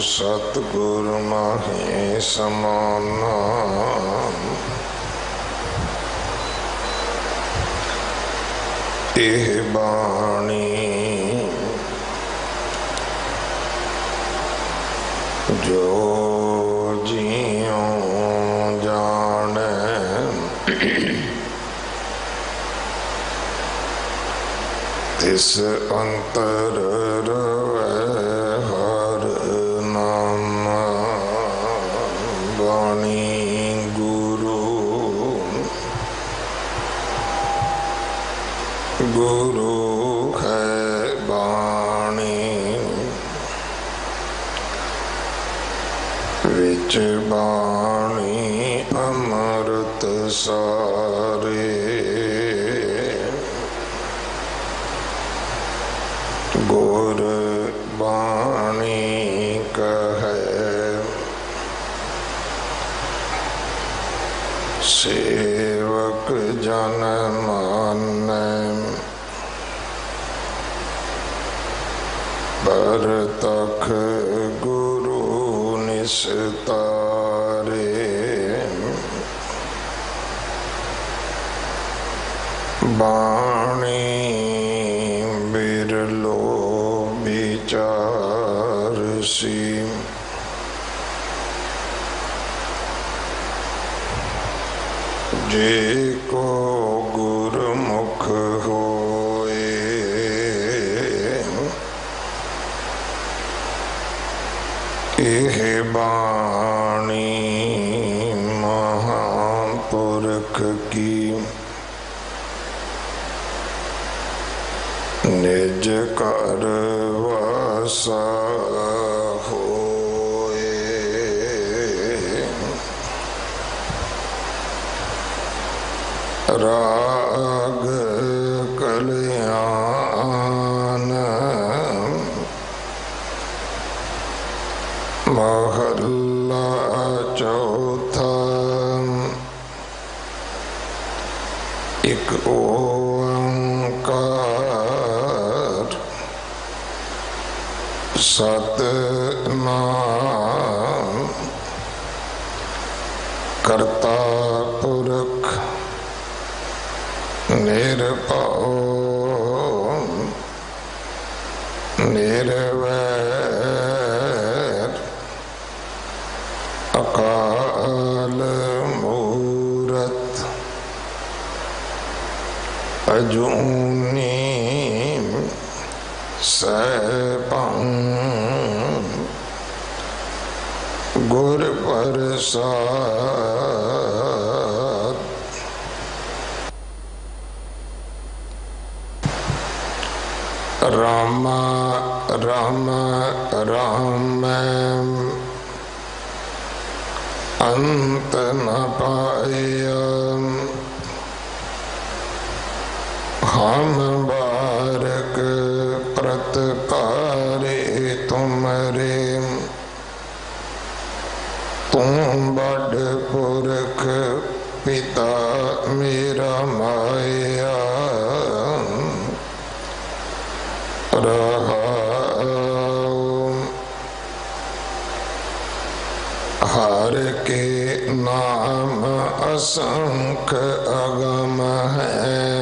सतगुर माहे समाना। एह बाणी जो जियों जाने तिस अंतर रवै हर नाम। बाणी गुरु गुरु है बाणी विच बाणी अमृत सारे। गुर बाणी कहे सेवक जन मानै। परतख गुरु निस्तारे। बाणी बिरलो विचारसी। जे को गुरमुख होए एह बाणी महापुरख की। निज कर वासा होए राग कल्याण। महल्ला चौथा। एक ओंकार सतनाम करता पुरख निर्भव निर्वैर अकाल मूरत अजूनी सैभं। गुर प्रसाद राम राम राम अंत न पाया। हम बारक प्रतपारे तुमरे। तुम बड़ पुरख पिता मेरा माया। हर के नाम असंख्य अगम है।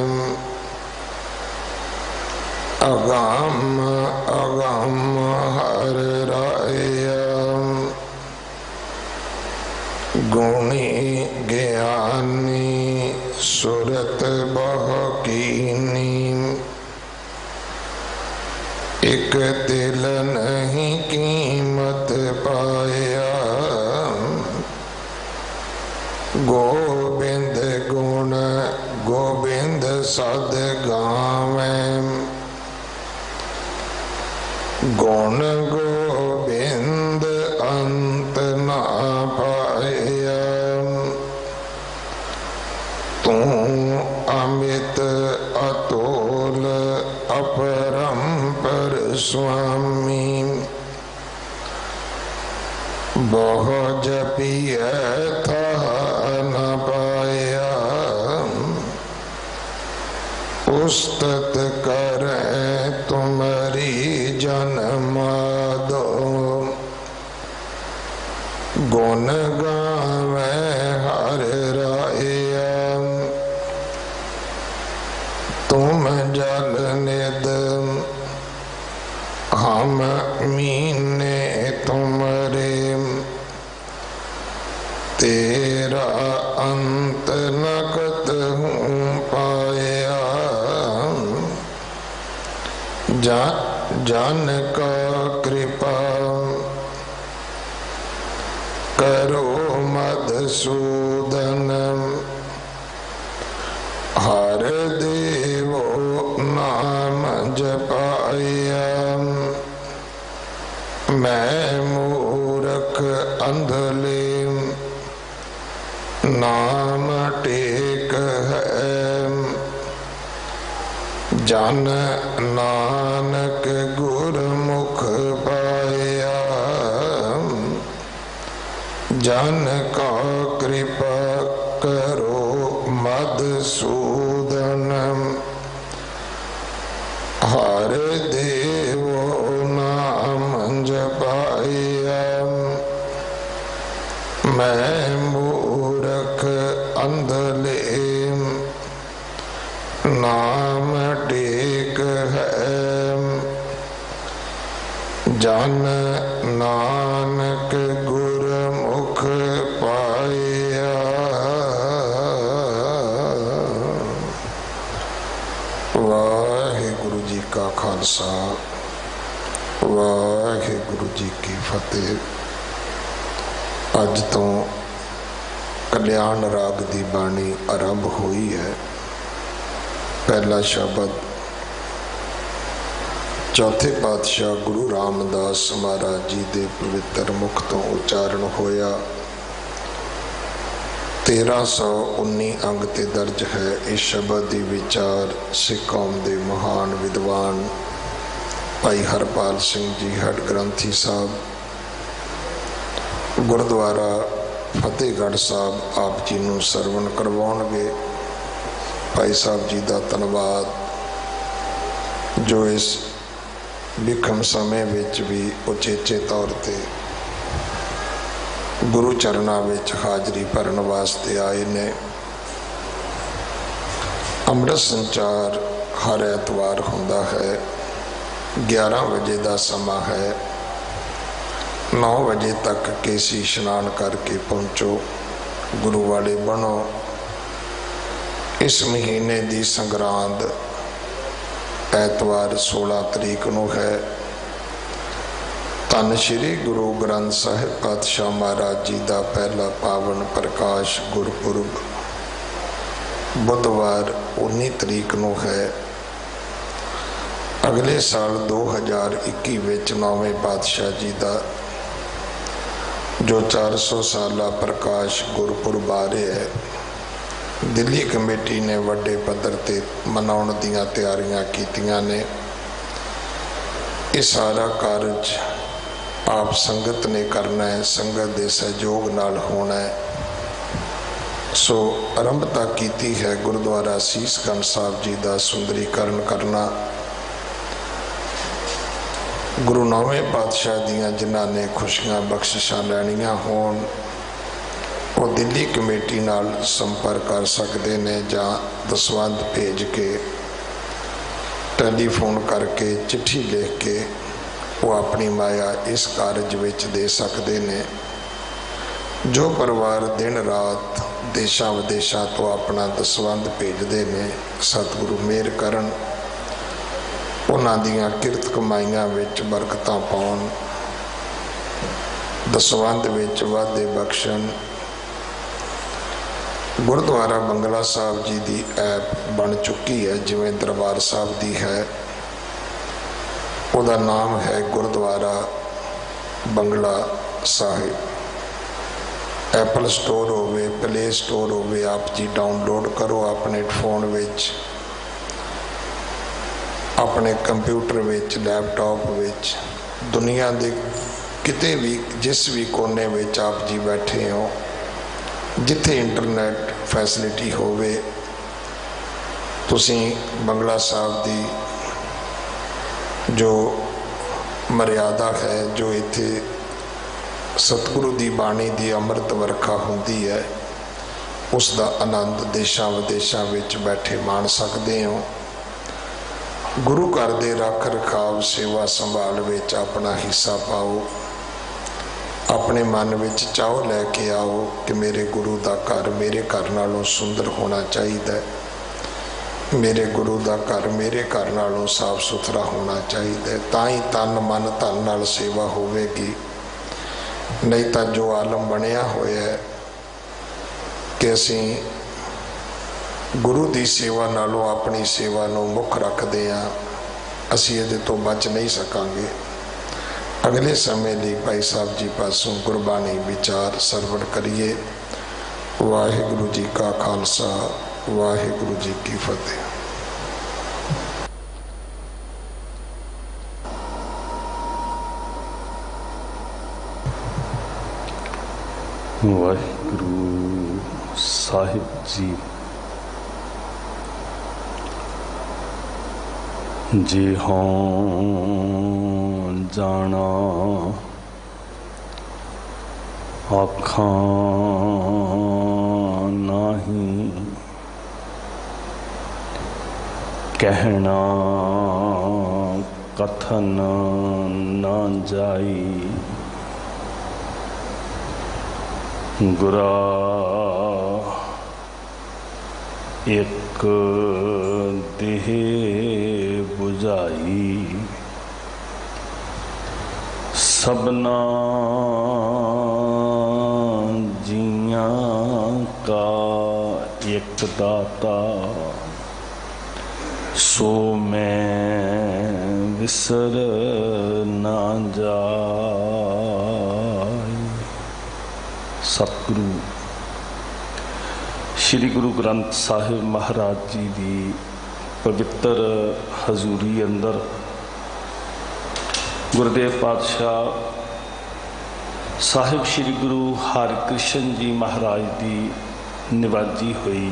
अगम अगम हर राया। गुणी ज्ञानी सुरत बह कीनी। एक तिल नहीं कीमत पाया। गोविंद गुण गोविंद सद गावे। गुण गोविंद अंत ना पाया। तू अमित अतोल अपरंपर स्वामी। बहु जपिय था न पाया। उस्तत करे तुम्हारी जन्म दो। गुण गावे हर राया, तुम जल निद हम मीने तुमरे, तेरा अंत न कतहूँ पाया। जान का कृपा करो मधुसूदन, हर देवो नाम जपाया। मैं मूर्ख अंधले नाम टेक है, जन नानक गुरमुख पाया। जन का कृपा करो मधुसूदन, हर देवो नाम जपाया। मैं मूर्ख अंधले नाम टेक है, जन नानक गुरमुख पाया। वाहिगुरु जी का खालसा, वाहिगुरु जी की फतेह। अज तो कल्याण राग की बाणी आरंभ हुई है। पहला शब्द चौथे पातशाह गुरु रामदास महाराज जी के पवित्र मुख तो उच्चारण होया। 1319 अंग ते दर्ज है। इस शब्द की विचार सिख कौम के महान विद्वान भाई हरपाल सिंह जी हड ग्रंथी साहब गुरुद्वारा फतेहगढ़ साहब आप जी नूं सरवण करवाउणगे। भाई साहब जी का धन्यवाद जो इस विखम समय विच भी उचेचे तौर पर गुरु चरणों विच हाजरी भरन वास्ते आए ने। अमृत संचार हर एतवार होंदा है। 11 बजे का समा है। 9 बजे तक केसी इशनान करके पहुँचो, गुरु वाले बनो। इस महीने की संग्रांद ऐतवार 16 तरीक नूं है। धन श्री गुरु ग्रंथ साहिब पातशाह महाराज जी का पहला पावन प्रकाश गुरपुरब बुधवार 19 तरीक नूं है। अगले साल 2021 विच 9वें पातशाह जी का जो 400 साला प्रकाश गुरपुरब आ रहा है। दिल्ली कमेटी ने वड्डे पद्धर ते मनाउण दीआं तैयारियां कीतियां ने। ये सारा कारज आप संगत ने करना है, संगत के सहयोग नाल होना है। सो आरंभता कीती है गुरुद्वारा सीसगंज साहब जी का सुंदरीकरण करना। गुरु 9वें पातशाह दियां जिन्हां ने खुशियां बख्शिशां लैणियां होण वो दिल्ली कमेटी नाल संपर्क कर सकते ने, जां दसवंध भेज के टैलीफोन करके चिट्ठी लिख के वो अपनी माया इस कारज विच दे सकते ने। जो परिवार दिन रात देशा विदेशा तो अपना दसवंध भेजते हैं, सतगुरु मेहर करन, उन्हां दियां किरत कमाइयां विच बरकतां पाउण, दसवंध विच वाधे बख्शण। गुरुद्वारा बंगला साहब जी की ऐप बन चुकी है, जिवें दरबार साहब की है। उसका नाम है गुरुद्वारा बंगला साहिब। एप्पल स्टोर होवे, प्ले स्टोर होवे, आप जी डाउनलोड करो अपने फोन विच, अपने कंप्यूटर विच, लैपटॉप विच। दुनिया के किते भी जिस भी कोने विच आप जी बैठे हो, जिथे इंटरनेट फैसिलिटी होवे, तुसी बंगला साहब की जो मर्यादा है, जो इत्थे सतगुरु की बाणी की अमृत वर्खा होंदी है, उसका आनंद देशों विदेशों विच बैठे मान सकते हो। गुरु घर दे रख रखाव सेवा संभाल विच अपना हिस्सा पाओ। अपने मन विच चाहो लैके आओ कि मेरे गुरु का घर मेरे घर नालों सुंदर होना चाहिए, मेरे गुरु का घर मेरे घर नालों साफ सुथरा होना चाहिए। ताई तन मन धन नाल सेवा होवेगी। नहीं तो जो आलम बनया होया है कि असी गुरु की सेवा नालों अपनी सेवा नूं मुख रखते हाँ, असी ये तो बच नहीं सकांगे। अगले समय लिए भाई साहब जी पासों गुरबाणी विचार सरवण करिए। वाहिगुरु जी का खालसा, वाहिगुरु जी की फतेह। वाहिगुरु साहिब जी जे हों जाना आखां नहीं, कहना कथन ना जाई। गुरा एक देह बुझाई, सबना जियां का एक दाता। सो मैं विसर ना जाए। सतगुरु श्री गुरु ग्रंथ साहिब महाराज जी की पवित्र हजूरी अंदर गुरुदेव पातशाह साहिब श्री गुरु हरकृष्ण जी महाराज की निवाजी हुई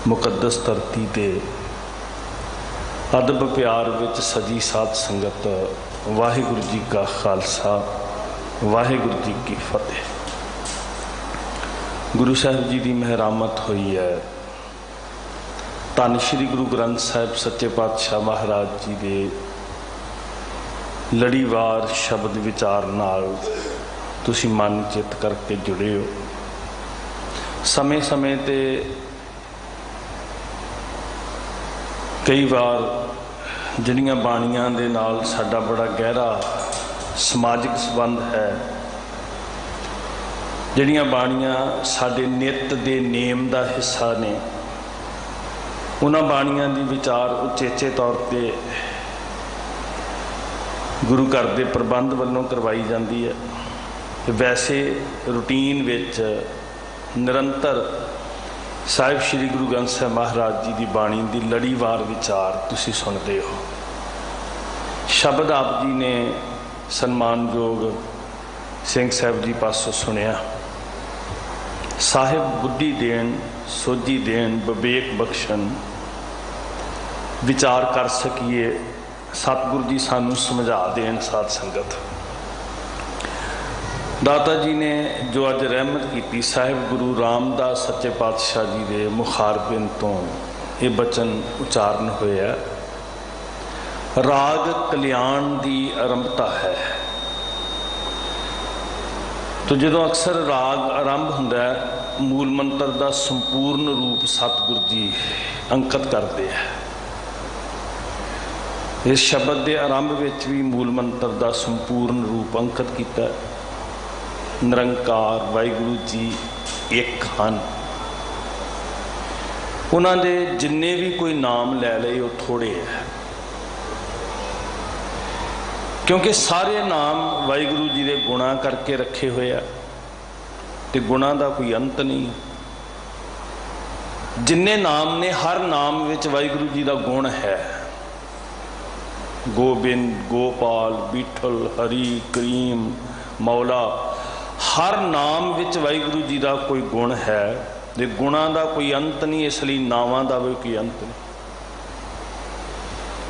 मुकद्दस धरती ते अदब प्यार विच सजी साध संगत। वाहिगुरु जी का खालसा, वाहिगुरु जी की फतेह। गुरु साहिब जी की मेहरामत हुई है। धन श्री गुरु ग्रंथ साहिब सच्चे पातशाह महाराज जी के लड़ीवार शब्द विचार नाल तुसी मन चित करके जुड़े हो। समय समय ते कई बार जिहड़ियां बाणियां दे नाल साडा बड़ा गहरा समाजिक संबंध है, जिहड़ियां बाणियां साडे नित दे नेम दा हिस्सा ने, उन्हां बाणियां दी विचार उचेचे तौर पे गुरु घर दे प्रबंध वल्लों करवाई जाती है। ते वैसे रूटीन विच निरंतर साहिब श्री गुरु ग्रंथ साहिब महाराज जी की बाणी की लड़ीवार विचार तुसी सुनते हो। शब्द आप जी ने सन्मानयोग सिंह साहिब जी पासों सुनिया। साहिब बुद्धि देन, सोझी देन, विवेक बख्शन, विचार कर सकीए। सतगुरु जी सानू समझा देन साध संगत। दाता जी ने जो अज रहमत की साहिब गुरु रामदास सच्चे पातशाह जी के मुखारबिन तो ये बचन उच्चारण होया। राग कल्याण की आरंभता है। तो जो अक्सर राग आरंभ होंदा है, मूल मंत्र का संपूर्ण रूप सतगुरु जी अंकित करते हैं। इस शब्द के आरंभ विच भी मूल मंत्र का संपूर्ण रूप अंकित किया। निरंकार वाहिगुरु जी एक हन। उन्होंने जिन्ने भी कोई नाम लै लए वो थोड़े है, क्योंकि सारे नाम वाहिगुरु जी के गुणा करके रखे हुए आ ते गुणा का कोई अंत नहीं। जिन्ने नाम ने हर नाम विच वाहिगुरु जी का गुण है। गोबिंद, गोपाल, बिठल, हरी, करीम, मौला, हर नाम विच वाहिगुरु जी का कोई गुण है। ते गुणा का कोई अंत नहीं, इसलिए नावां का भी कोई अंत नहीं।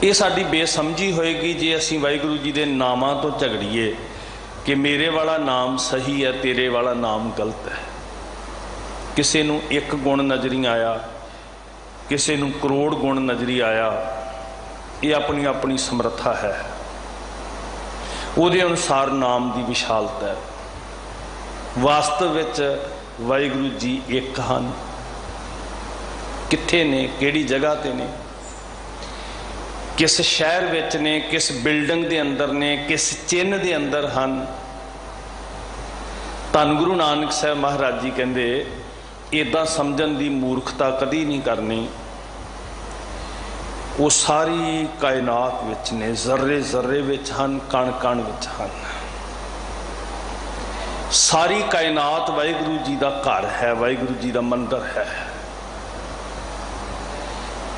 ये साडी बेसमझी होएगी जे असीं वाहिगुरु जी के नामां तो झगड़ीए कि मेरे वाला नाम सही है, तेरे वाला नाम गलत है। किसी नूं एक गुण नज़री आया, किसी नूं करोड़ गुण नज़री आया, ये अपनी अपनी समर्था है, उहदे अनुसार नाम की विशालता है। वास्तव विच वाहिगुरू जी एक हन। कित्थे ने, किहड़ी जगह ते ने, किस शहर विच ने, किस बिल्डिंग दे अंदर ने, किस चिन्ह दे अंदर हन। धन गुरु नानक साहब महाराज जी कहंदे इदां समझण दी मूर्खता कदी नहीं करनी। वो सारी कायनात विच ने, जर्रे जर्रे विच हन, कण कण विच हन। सारी कायनात वाहिगुरू जी का घर है, वाहिगुरू जी का मंदिर है।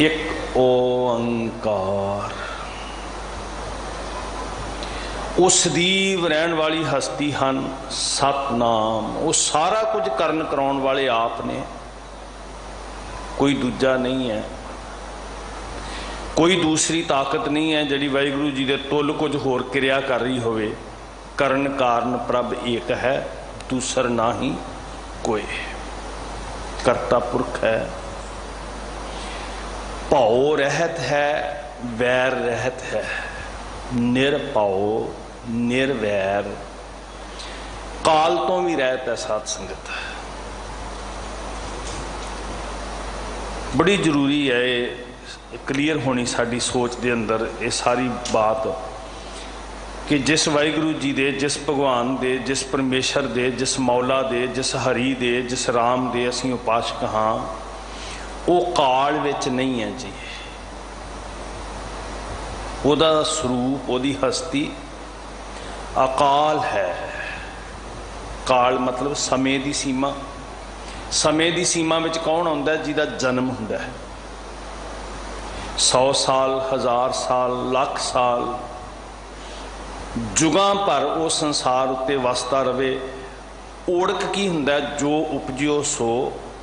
एक ओंकार, उस सਦੀव रहन वाली हस्ती हन सतनाम। वो सारा कुछ करन कराउण वाले आप ने, कोई दूजा नहीं है, कोई दूसरी ताकत नहीं है जिहड़ी वाहिगुरू जी दे तुल कुछ होर क्रिया कर रही होवे। करन कारण प्रभ एक है, दूसर ना ही कोई। करता पुरख है, भौ रहत है, वैर रहत है। निरभौ निर्वैर, काल तो भी रहत है। साध संगत बड़ी जरूरी है, ये क्लीयर होनी साड़ी सोच दे अंदर ये सारी बात कि जिस वाहिगुरू जी दे, जिस भगवान दे, जिस परमेश्वर दे, जिस मौला दे, जिस हरी दे, जिस राम दे असीं उपासक हाँ, वो काल विच नहीं है जी। ਉਹਦਾ ਸਰੂਪ, ਉਹਦੀ ਹਸਤੀ ਅਕਾਲ ਹੈ। ਕਾਲ ਮਤਲਬ ਸਮੇਂ ਦੀ ਸੀਮਾ। ਸਮੇਂ ਦੀ ਸੀਮਾ ਵਿੱਚ ਕੌਣ ਆਉਂਦਾ? ਜਿਹਦਾ ਜਨਮ ਹੁੰਦਾ ਹੈ। 100 ਸਾਲ, 1000 ਸਾਲ, ਲੱਖ ਸਾਲ, ਜੁਗਾਂ ਭਰ ਉਹ ਸੰਸਾਰ ਉੱਤੇ ਵਸਦਾ ਰਵੇ। ਓੜਕ ਕੀ ਹੁੰਦਾ? ਜੋ ਉਪਜਿਓ ਸੋ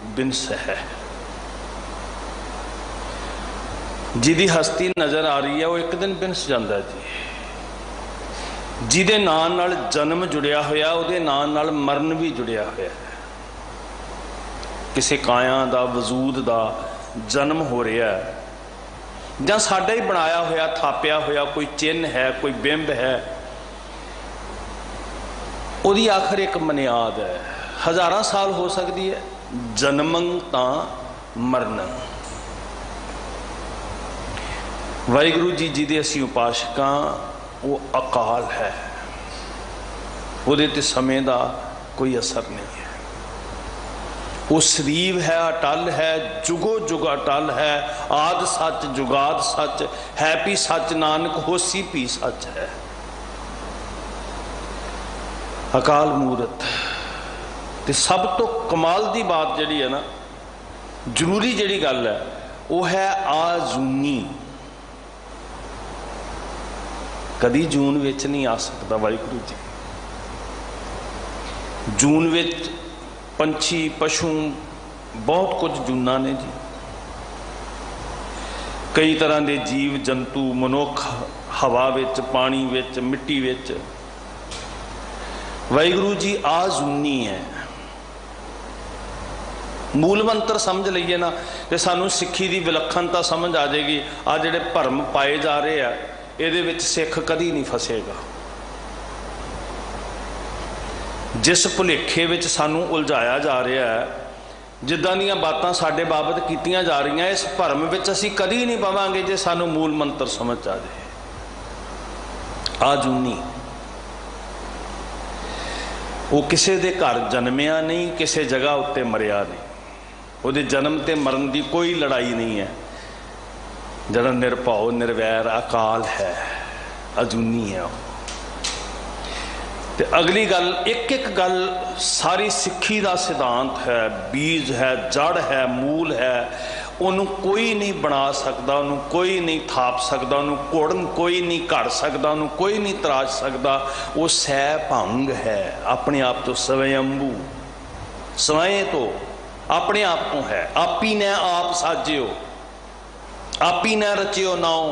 ਬਿਨਸ ਹੈ। जिहदी हस्ती नज़र आ रही है वो एक दिन बिनस जाता जी। जिहदे नाम नाल जन्म जुड़िया होया, उहदे नाम नाल मरण भी जुड़िया होया। किसी काया दा, वजूद दा जन्म हो रहा है जां साडा ही बनाया होया, थापिया होया कोई चिन्ह है, कोई बिंब है, उहदी आखिर एक मनियाद है। हज़ारां साल हो सकती है। जन्मं तां मरणं। वाहिगुरू जी जिहदे असीं उपासक हां वो अकाल है, उहदे ते समय का कोई असर नहीं है। वो सदीव है, अटल है, जुगो जुग अटल है। आद सच, जुगाद सच है, भी सच नानक होसी भी सच है। अकाल मूरत ते सब तो कमाल की बात जिहड़ी है ना, जरूरी जिहड़ी गल है वो है आजूनी। कदी जून विच नहीं आ सकता वाहिगुरू जी। जून विच पंछी, पशु, बहुत कुछ जूना ने जी। कई तरह के जीव जंतु, मनुख हवा विच, पानी विच, मिट्टी विच। वाहिगुरू जी आजूनी है। मूल मंत्र समझ लीए ना तो सानू सिक्खी की विलखणता समझ आ जाएगी। आ जिहड़े भरम पाए जा रहे हैं ਇਹਦੇ ਵਿੱਚ सिख कदी नहीं फसेगा। जिस भुलेखे विच सानू उलझाया जा रहा है, जिद्दां दीयां बातां साडे बाबत कीतियां जा रही हैं, इस भरम विच असीं कदी नहीं पवांगे जे सानू मूल मंत्र समझ आ जाए। आजूनी वो किसी दे घर जन्मिया नहीं, किसी जगह उत्ते मरिया नहीं। उहदे जन्म ते मरण की कोई लड़ाई नहीं है। जड़ा निरभौ निर्वैर अकाल है, अजूनी है। ते अगली गल, एक एक गल सारी सिक्खी का सिद्धांत है, बीज है, जड़ है, मूल है। उन्होंने कोई नहीं बना सकता, उन्होंने कोई नहीं थाप सकता, उन्होंने कोड़न कोई नहीं कर सकता, उन्होंने कोई नहीं तराश सकता। वो सह भंग है, अपने आप तो स्वयंभू, स्वयं तो अपने आप तो है। आप ही ने आप साजियो, आप ही ने रचियो नाओ।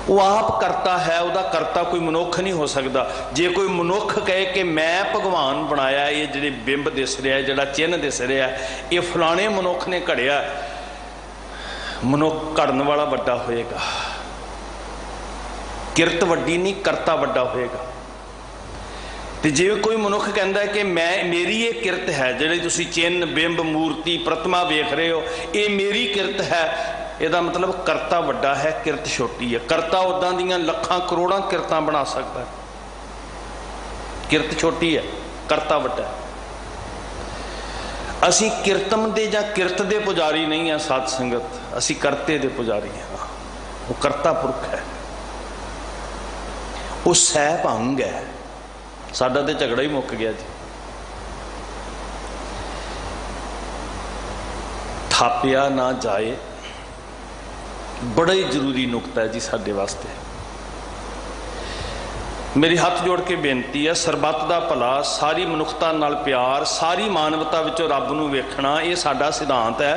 वो आप करता है, वह करता कोई मनुख नहीं हो सकता। जे कोई मनुख कहे कि मैं भगवान बनाया, ये जिहड़े बिंब दिस रहा है, जिहड़ा चिन्ह दिस रहा है, ये फलाने मनुख ने घड़िया, मनुख घड़न वाला वड्डा होएगा। किरत वड्डी नहीं, करता वड्डा होएगा। तो जे कोई मनुख कहता है कि मैं मेरी ये किरत है, जिहड़ी तुसीं चिन्ह बिंब मूर्ति प्रतिमा वेख रहे हो, ये मेरी किरत है, ਇਹਦਾ मतलब करता वड्डा है, किरत छोटी है। करता उदां दियां लखां करोड़ां किरतां बना सकता है, किरत छोटी है, करता वड्डा है। असीं किरतम दे जां किरत दे पुजारी नहीं हैं साध संगत, असीं करते दे पुजारी हैं। वो करता पुरख है, वो सह भंग है। साडा ते झगड़ा ही मुक गया जी। थापिया ना जाए, बड़ा ही जरूरी नुकता है जी साडे वास्ते। मेरी हाथ जोड़ के बेनती है, सरबत दा भला, सारी मनुखता नाल प्यार, सारी मानवता विचों रब नूं वेखना, ये साडा सिद्धांत है।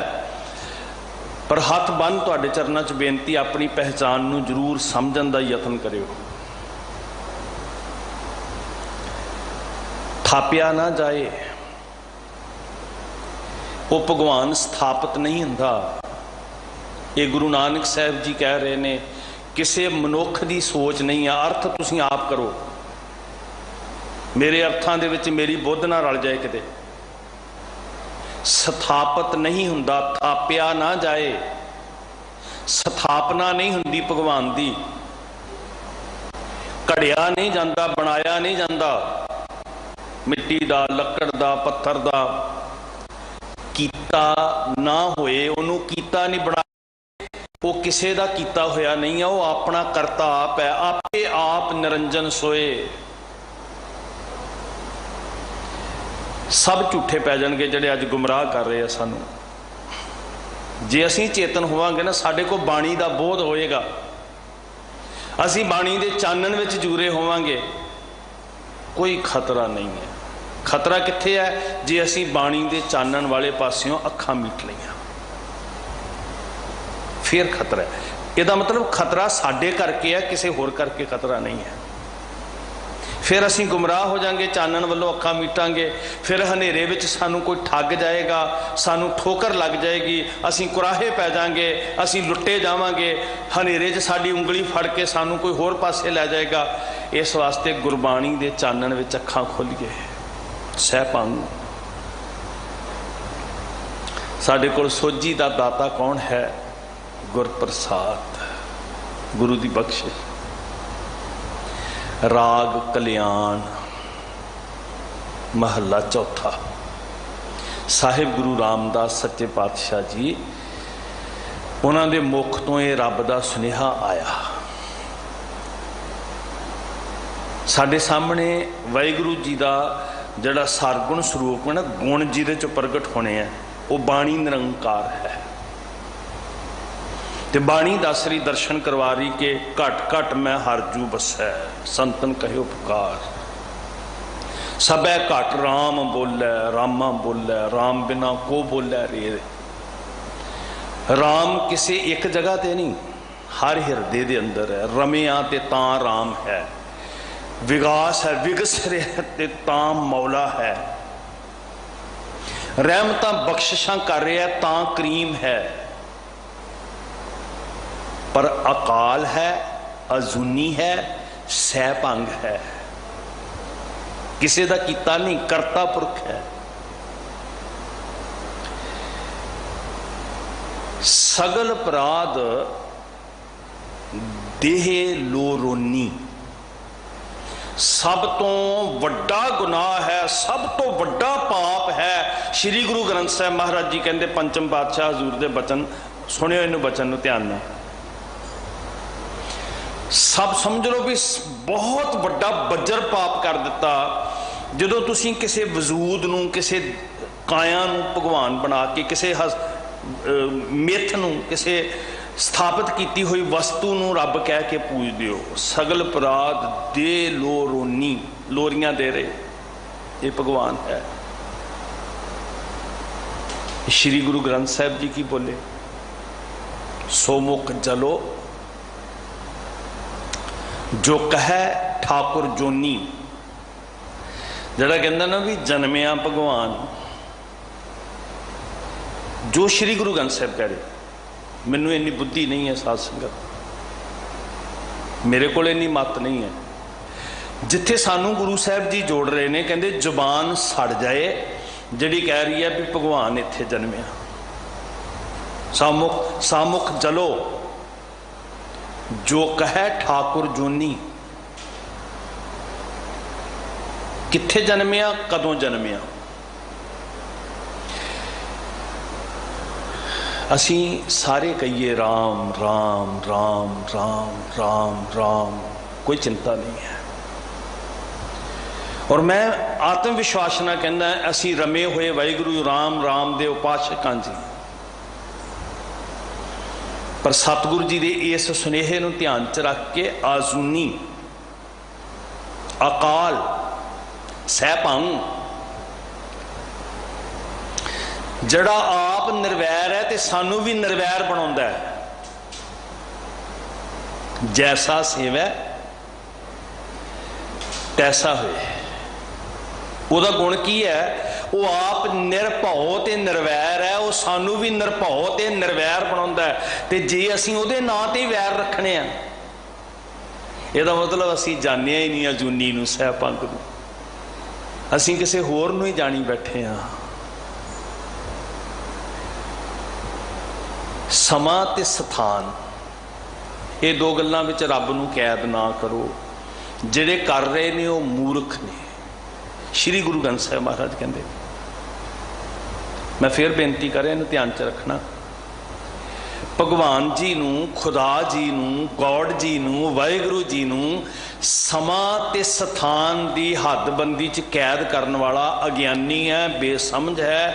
पर हथ बन तुहाडे चरनां च बेनती, अपनी पहचान नूं जरूर समझण दा यतन करियो। थापिया ना जाए, वो भगवान स्थापित नहीं हुंदा। ये गुरु नानक साहब जी कह रहे ने, किसी मनुख की सोच नहीं है, अर्थ तुसीं आप करो। मेरे अर्थां दे विच मेरी बुद्ध ना रल जाए किते। स्थापित नहीं हुंदा, थापिया ना जाए, स्थापना नहीं हुंदी भगवान दी। घड़िया नहीं जांदा, बनाया नहीं जांदा, मिट्टी दा, लकड़ दा, पत्थर दा कीता ना होए, उन्हों कीता नहीं बना, वो किसी का कीता होया नहीं है, वो अपना करता आप है। आपे आप निरंजन सोए। सब झूठे पै जाणगे जिहड़े अज गुमराह कर रहे हैं सानू। जे असीं चेतन होवांगे ना, साडे कोल बाणी दा बोध होएगा, असीं बाणी दे चानण विच जूरे होवांगे, कोई खतरा नहीं है। खतरा कित्थे है? जे असीं बाणी दे चानण वाले पासियों अखां मीट लईआं, फिर खतरा है। इसदा मतलब खतरा साडे करके है, किसी होर करके खतरा नहीं है। फिर असीं गुमराह हो जाएंगे, चानण वालों अखां मीटांगे, फिर हनेरे विच सानू कोई ठग जाएगा, सानू ठोकर लग जाएगी, असीं कुराहे पै जाएंगे, असीं लुट्टे जावांगे, हनेरे च साडी उंगली फड़ के सानू कोई होर पासे लै जाएगा। इस वास्ते गुरबाणी दे चानण विच अखां खोलीए। सहभंग साडे कोल सोझी दा दाता कौन है? गुरप्रसाद, गुरु की बख्शिश। राग कल्याण महला चौथा। साहिब गुरु रामदास सच्चे पातशाह जी, उन्होंने मुख तो ये रब का सुनेहा आया। साडे सामने वाहिगुरु जी का जिहड़ा सरगुण स्वरूप है ना, गुण जिहदे चों प्रगट होने हैं, वो बाणी निरंकार है। ते बाणी दस रही, दर्शन करवा रही के घट घट मैं हरजू बसै, संतन कहो पुकार। सबै घट राम बोलै, रामा बोलै, राम बिना को बोलै रे। राम किसी एक जगह ते नहीं, हर हिरदे दे अंदर है। रमिया ते तां राम है, विगास है, विगस रहा ते तां मौला है। रहमतां बख्शिशां कर रहा है, तां करीम है। पर अकाल है, अजूनी है, सहभंग है, किसी का कीता नहीं, करता पुरख है। सगल अपराध देह लोरोनी, सब तो वड्डा गुनाह है, सब तो वड्डा पाप है। श्री गुरु ग्रंथ साहिब महाराज जी कहते, पंचम पातशाह हजूर दे बचन सुनियो, इन्हू बचन नूं ध्यान नाल। सब समझ लो भी बहुत वड्डा बज्जर पाप कर दिता जदों तुसीं किसी वजूद नूं, किसी काया नूं भगवान बना के, किसी मिथ नूं, किसी स्थापित की हुई वस्तु नूं रब कह के पूजदे हो। सगल अपराध दे लोरोनी, लोरियां दे रहे, ये भगवान है। श्री गुरु ग्रंथ साहिब जी की बोले, सो मुख जलो जो कहे ठाकुर जोनी, जड़ा कहता ना भी जन्मिया भगवान, जो श्री गुरु ग्रंथ साहब कह रहे। मैनू इन्नी बुद्धि नहीं है साध संगत, मेरे को इन्नी मत नहीं है। जिथे सानू गुरु साहब जी जोड़ रहे ने, कहते जुबान सड़ जाए जिहड़ी कह रही है भी भगवान इत्थे जन्मिया। सामुख सामुख जलो, जो कहे ठाकुर जोनी। कित्थे जन्मिया, कदों जन्मिया? असी सारे कहिए राम राम राम राम राम राम, कोई चिंता नहीं है। और मैं आत्म विश्वास ना कहना, असी रमे हुए वाहिगुरु राम राम दे उपासक हां जी। पर सतगुरु जी दे इस सुनेहे नूं ध्यान च रख के आजूनी, अकाल, सहभंग, जड़ा आप निर्वैर है तो सानू भी निर्वैर बनाउंदा है। जैसा सेवै तैसा होए। ਉਹਦਾ गुण की है? वो आप निरभौ ते निर्वैर है, वो सानू भी निरभौ ते निर्वैर बनाउंदा है। ते जे असीं ਉਹਦੇ ਨਾਂ ते वैर रखने आ, ਇਹਦਾ मतलब असीं जानिया ही नहीं अजूनी नूं, सहभंग नूं। असीं किसी होर नूं ही जानी बैठे हाँ। समा ते स्थान, ये दो गल्लां विच रब नूं कैद ना करो। जिहड़े कर रहे ने वो मूर्ख ने। श्री गुरु ग्रंथ साहिब महाराज कहते, मैं फिर बेनती कर रहा, ध्यान च रखना। भगवान जी नूं, खुदा जी नूं, गॉड जी नूं, वाहिगुरु जी नूं समा ते स्थान की हदबंदी च कैद करने वाला अज्ञानी है, बेसमझ है,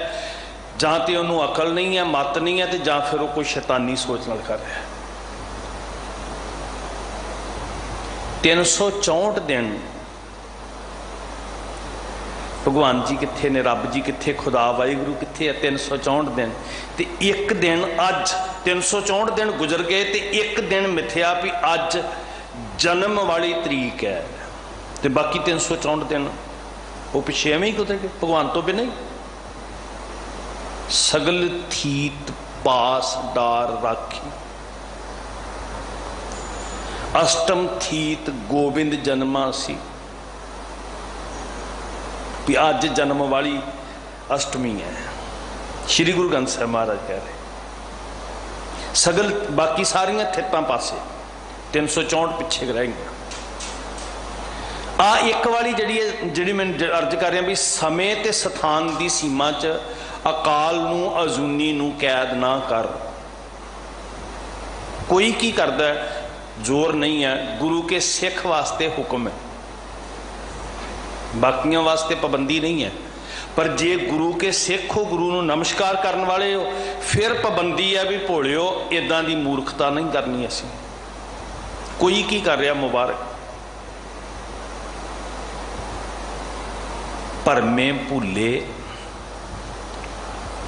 जां ते उन्होंने अकल नहीं है, मत नहीं है, तो जां फिर वो कोई शैतानी सोच नाल कर रहा है। 364 दिन भगवान जी कित्थे ने, रब जी कित्थे, खुदा वाहिगुरु कित्थे है? 364 दिन। तो एक दिन अज 364 दिन गुजर गए, तो एक दिन मिथ्या भी अज जन्म वाली तरीक है, तो बाकी 364 दिन वो पिछे एवं ही गुजर गए भगवान तो बिना ही। सगल थीत पास डार राखी, अष्टम थीत गोबिंद जन्मा सी, भी अज जन्म वाली अष्टमी है। श्री गुरु ग्रंथ साहिब महाराज कह रहे। सगल बाकी सारियां थितां पासे 364 पिछे रह गई। आ एक वाली जी मैं अर्ज कर रहा भी समय ते स्थान की सीमा च अकाल नूं, अजूनी नूं कैद ना कर। कोई की करदा है? जोर नहीं है। गुरु के सिख वास्ते हुक्म है, बाकियों वास्ते पाबंदी नहीं है। पर जे गुरु के सिख हो, गुरु नूं नमस्कार करने वाले हो, फिर पाबंदी है भी भोलिओ इदां दी मूर्खता नहीं करनी असीं। कोई की कर रहा? मुबारक। भरमे भूले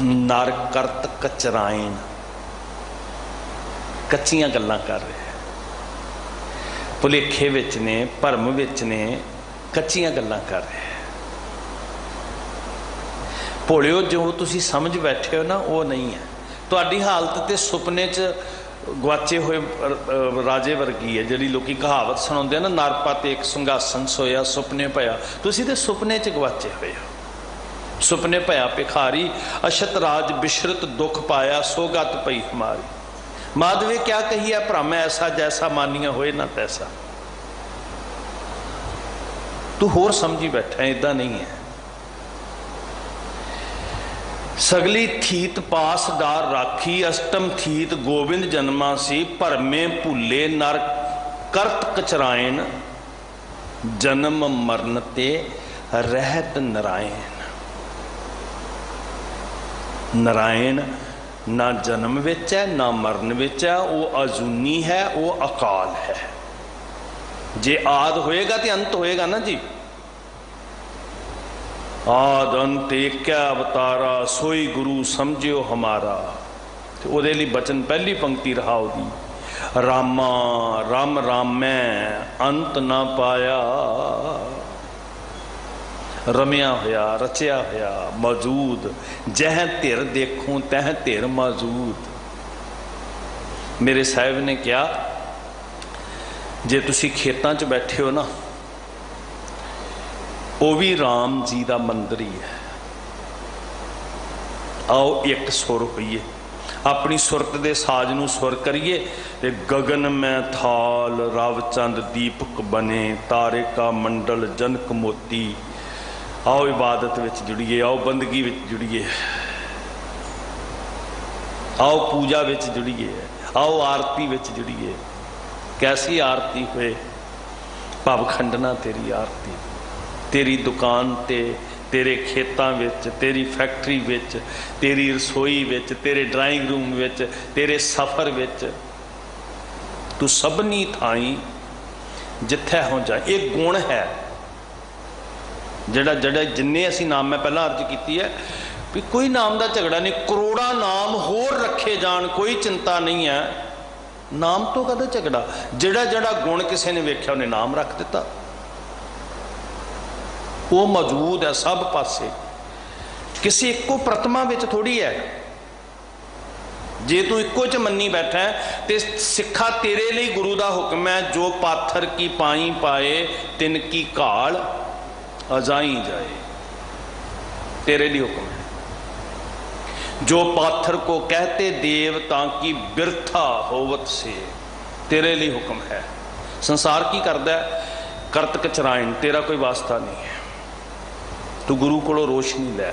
नर करत कचराएन, कच्चियां गल्लां कर रहे, भुलेखे विच ने, भरम विच ने, कच्चियां गल्लां कर रहे। भोलिओ जो तुसी समझ बैठे हो ना, वो नहीं है। तुहाडी हालत ते सुपने च गवाचे हुए राजे वर्गी है, जिहड़ी लोग कहावत सुणाउंदे ना, नरपत एक संघासन सोया सुपने पया। तुसी ते सुपने च गवाचे हुए हो। सुपने पया भिखारी, अशत राज बिशरत दुख पाया, सोगत पई हमारी। माधवे क्या कहिए भ्रम ऐसा, जैसा मानिया होए ना तैसा। तू होर समझी बैठा है, इदा नहीं है। सगली थीत पास डार राखी, अष्टम थीत गोबिंद जन्मा सी, भरमे भूले नर करत कचरायन, जन्म मरण ते रहत नारायण। नारायण ना जन्म विच है, ना मरण विच है, वो अजूनी है, वो अकाल है। जे आद होएगा तो अंत होएगा ना जी। आद अंत एक अवतारा, सोई गुरु समझियो हमारा। तो ਉਹਦੇ ਲਈ बचन पहली पंक्ति रहा ਉਹਦੀ, रामा राम रामै अंत ना पाया। रमिया होया रचिया होया मौजूद, जह धिर देखूं तह धिर मौजूद। मेरे साहिब ने कहा, जे तुसी खेतां च बैठे हो ना, वो भी राम जी का मंदिर ही है। आओ एक सुर होइए, अपनी सुरत दे साज नूं सुर करिए। ते गगन में थाल रवचंद दीपक बने, तारे का मंडल जनक मोती। आओ इबादत विच जुड़िए, आओ बंदगी विच जुड़िए, आओ पूजा विच जुड़िए, आओ आरती विच जुड़िए। कैसी आरती होए, भवखंडना तेरी आरती। तेरी दुकान ते, तेरे खेतां विच, तेरी फैक्ट्री विच, तेरी रसोई विच, तेरे ड्राइंग रूम विच, तेरे सफ़र विच, तू सबनी थाई जिथे हो जाए। एक गुण है जड़ा जड़ा जिन्ने असी नाम मैं पहला अर्ज की है भी कोई नाम का झगड़ा नहीं, करोड़ा नाम होर रखे जान, कोई चिंता नहीं है। नाम तो कदे झगड़ा, जड़ा जड़ा गुण किसी ने वेख्या उन्हें नाम रख दिता। वो मौजूद है सब पासे, किसी एको प्रतिमा विच थोड़ी है। जे तू इको च मन्नी बैठा है तो सिखा तेरे लिए गुरु का हुक्म है, जो पाथर की पाई पाए तिन की घाल अजाई जाए। तेरे लिए हुक्म है। जो पाथर को कहते देव ताकि बिरथा होवत से, तेरे लिए हुक्म है। संसार की करदा है, करत कचरायन, तेरा कोई वास्ता नहीं है। तू गुरु को रोशनी लै।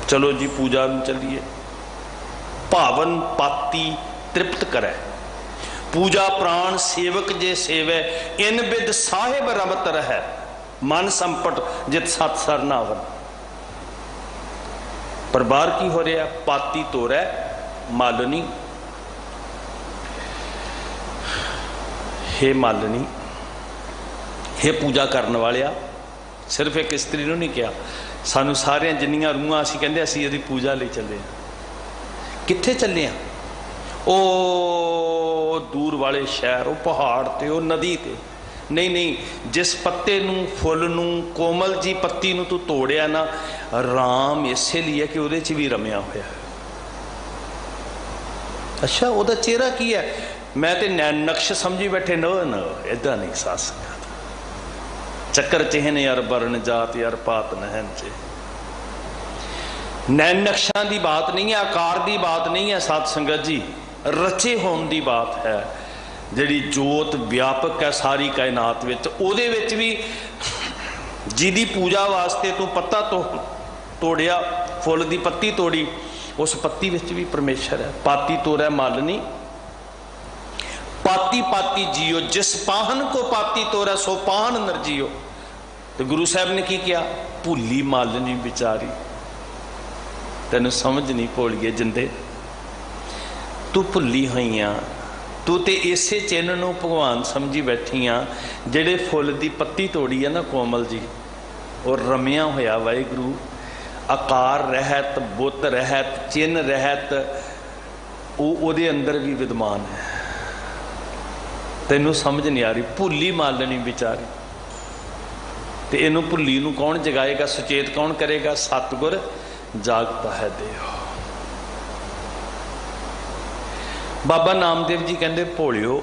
चलो जी पूजा में चलिए। भावन पाती तृप्त करे, पूजा प्राण सेवक जे सेवे, इन बिद साहिब रमत रहे, मन संपट जित सत सर नावन। पर बाहर की हो रहा, पाती तोरै मालनी। हे मालनी, हे पूजा करने वालिया, सिर्फ एक स्त्री ने नहीं कहा, सानू सारे जिन्नियां रूहां असीं कहंदे असीं इहदी पूजा लई चले हां। कित्थे चले हां? ओ दूर वाले शहर, वो पहाड़ ते, वो नदी ते। नहीं नहीं, जिस पत्ते नूं, फुल नूं, कोमल जी पत्ती नूं तू तोड़िया ना, राम इसे लिए कि उहदे च भी रमिया होया। अच्छा उहदा चेहरा की है? मैं ते नक्श समझी बैठे, न इदा नहीं सास चक्कर चिहन यार बरन जात यार पात नहन चे। नैन नक्शा की बात नहीं है, आकार की बात नहीं है साध संगत जी, रचे होने की बात है। जिहड़ी जोत व्यापक है सारी कायनात विच, उहदे विच भी जिहदी पूजा वास्ते तू पत्ता तोड़िया, फुल की पत्ती तोड़ी, उस पत्ती विच भी परमेश्वर है। पाती तोड़ै मालनी, पाती पाती जियो, जिस पाहन को पाती तोड़ा सो पाहन नर जियो। तो गुरु साहब ने की किया? भुली मालनी बिचारी, तेन समझ नहीं भोलिए जिंदे, तू भुली हुई आ। तू तो इसे चिन्ह नूं भगवान समझी बैठी आ, जेड़े फुल की पत्ती तोड़ी है ना कोमल जी, और रमिया होया वाहिगुरू, आकार रहत, बुत रहत, चिन्ह रहत, वो अंदर भी विद्यमान है। तेनू समझ नहीं आ रही, भुली मालनी बिचारी। तो इनू भुली नू कौन जगाएगा, सुचेत कौन करेगा? सतगुर जागता है देव। बाबा नामदेव जी कहते भोलियो,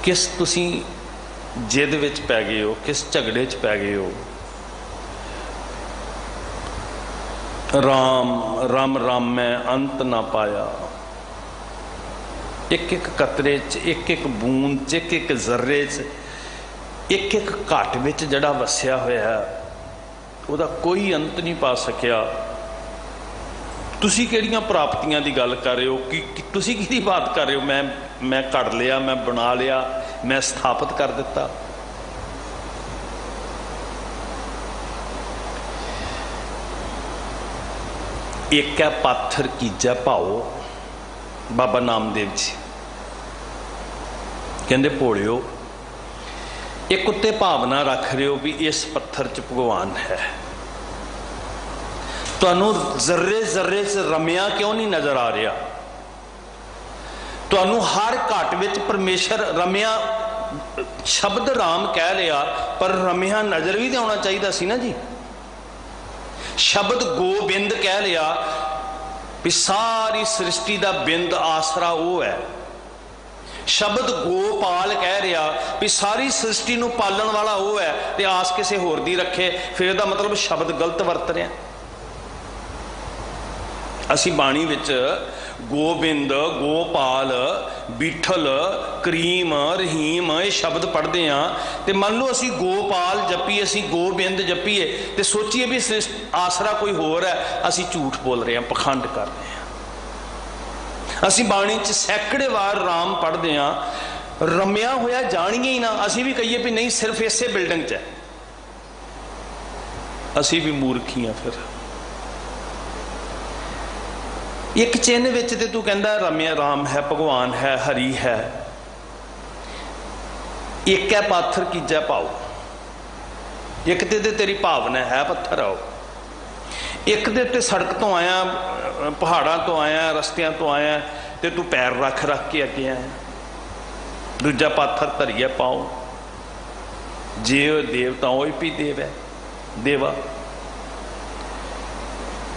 किस तुसी जिद विच पै गए हो, किस झगड़े च पै गए हो। राम राम राम मैं अंत ना पाया। एक एक कतरे च, एक एक बूंद च, एक एक जर्रे च, एक एक घट विच जड़ा वसिया होया है, उहदा कोई अंत नहीं पा सकिया। तुसी किहड़ियां प्राप्तियां दी गल कर रहे हो, कि तुसी किहदी बात कर रहे हो? मैं घड़ लिया, मैं बना लिया, मैं स्थापित कर दिता। एक है पाथर कीजा भाओ। बाबा नामदेव जी कहते भोलियो, एक उत्ते भावना रख रहे हो भी इस पत्थर च भगवान है, ਤੁਹਾਨੂੰ ਜ਼ਰਰੇ ਜ਼ਰਰੇ 'ਚ ਰਮਿਆ ਕਿਉਂ ਨਹੀਂ ਨਜ਼ਰ ਆ ਰਿਹਾ? ਤੁਹਾਨੂੰ ਹਰ ਘਟ ਵਿੱਚ ਪਰਮੇਸ਼ਰ ਰਮਿਆ, ਸ਼ਬਦ ਰਾਮ ਕਹਿ ਲਿਆ ਪਰ ਰਮਿਆ ਨਜ਼ਰ ਵੀ ਤਾਂ ਆਉਣਾ ਚਾਹੀਦਾ ਸੀ ਨਾ ਜੀ। ਸ਼ਬਦ ਗੋਬਿੰਦ ਕਹਿ ਲਿਆ ਵੀ ਸਾਰੀ ਸ੍ਰਿਸ਼ਟੀ ਦਾ ਬਿੰਦ ਆਸਰਾ ਉਹ ਹੈ। ਸ਼ਬਦ ਗੋਪਾਲ ਕਹਿ ਰਿਹਾ ਵੀ ਸਾਰੀ ਸ੍ਰਿਸ਼ਟੀ ਨੂੰ ਪਾਲਣ ਵਾਲਾ ਉਹ ਹੈ ਤੇ ਆਸ ਕਿਸੇ ਹੋਰ ਦੀ ਰੱਖੇ, ਫਿਰ ਇਹਦਾ ਮਤਲਬ ਸ਼ਬਦ ਗਲਤ ਵਰਤ ਰਿਹਾ। ਅਸੀਂ ਬਾਣੀ ਵਿੱਚ ਗੋਬਿੰਦ, ਗੋਪਾਲ, ਬਿਠਲ, ਕਰੀਮ, ਰਹੀਮ ਇਹ ਸ਼ਬਦ ਪੜ੍ਹਦੇ ਹਾਂ ਤੇ ਮੰਨ ਲਓ ਅਸੀਂ ਗੋਪਾਲ ਜਪੀਏ, ਅਸੀਂ ਗੋਬਿੰਦ ਜਪੀਏ ਤੇ ਸੋਚੀਏ ਵੀ ਆਸਰਾ ਕੋਈ ਹੋਰ ਹੈ, ਅਸੀਂ ਝੂਠ ਬੋਲ ਰਹੇ ਹਾਂ, ਪਖੰਡ ਕਰ ਰਹੇ ਹਾਂ। ਅਸੀਂ ਬਾਣੀ 'ਚ ਸੈਂਕੜੇ ਵਾਰ ਰਾਮ ਪੜ੍ਹਦੇ ਹਾਂ, ਰਮਿਆ ਹੋਇਆ ਜਾਣੀਏ ਹੀ ਨਾ, ਅਸੀਂ ਵੀ ਕਹੀਏ ਵੀ ਨਹੀਂ ਸਿਰਫ ਇਸੇ ਬਿਲਡਿੰਗ 'ਚ ਹੈ, ਅਸੀਂ ਵੀ ਮੂਰਖੀ ਹਾਂ। ਫਿਰ ਇੱਕ ਚਿੰਨ੍ਹ ਵਿੱਚ ਤੇ ਤੂੰ ਕਹਿੰਦਾ ਰਮਿਆ ਰਾਮ ਹੈ, ਭਗਵਾਨ ਹੈ, ਹਰੀ ਹੈ, ਇੱਕ ਹੈ ਪਾਥਰ ਕੀਜੈ ਭਾਉ, ਇੱਕ ਤੇ ਤੇਰੀ ਭਾਵਨਾ ਹੈ ਪੱਥਰ ਆਓ, ਇੱਕ ਦੇ ਉੱਤੇ ਸੜਕ ਤੋਂ ਆਇਆ, ਪਹਾੜਾਂ ਤੋਂ ਆਇਆ, ਰਸਤਿਆਂ ਤੋਂ ਆਇਆ ਤੇ ਤੂੰ ਪੈਰ ਰੱਖ ਰੱਖ ਕੇ ਅੱਗੇ ਆਇਆ, ਦੂਜਾ ਪਾਥਰ ਧਰੀਏ ਪਾਓ, ਜੇ ਉਹ ਦੇਵਤਾ ਉਹ ਵੀ ਦੇਵ ਹੈ, ਦੇਵਾ,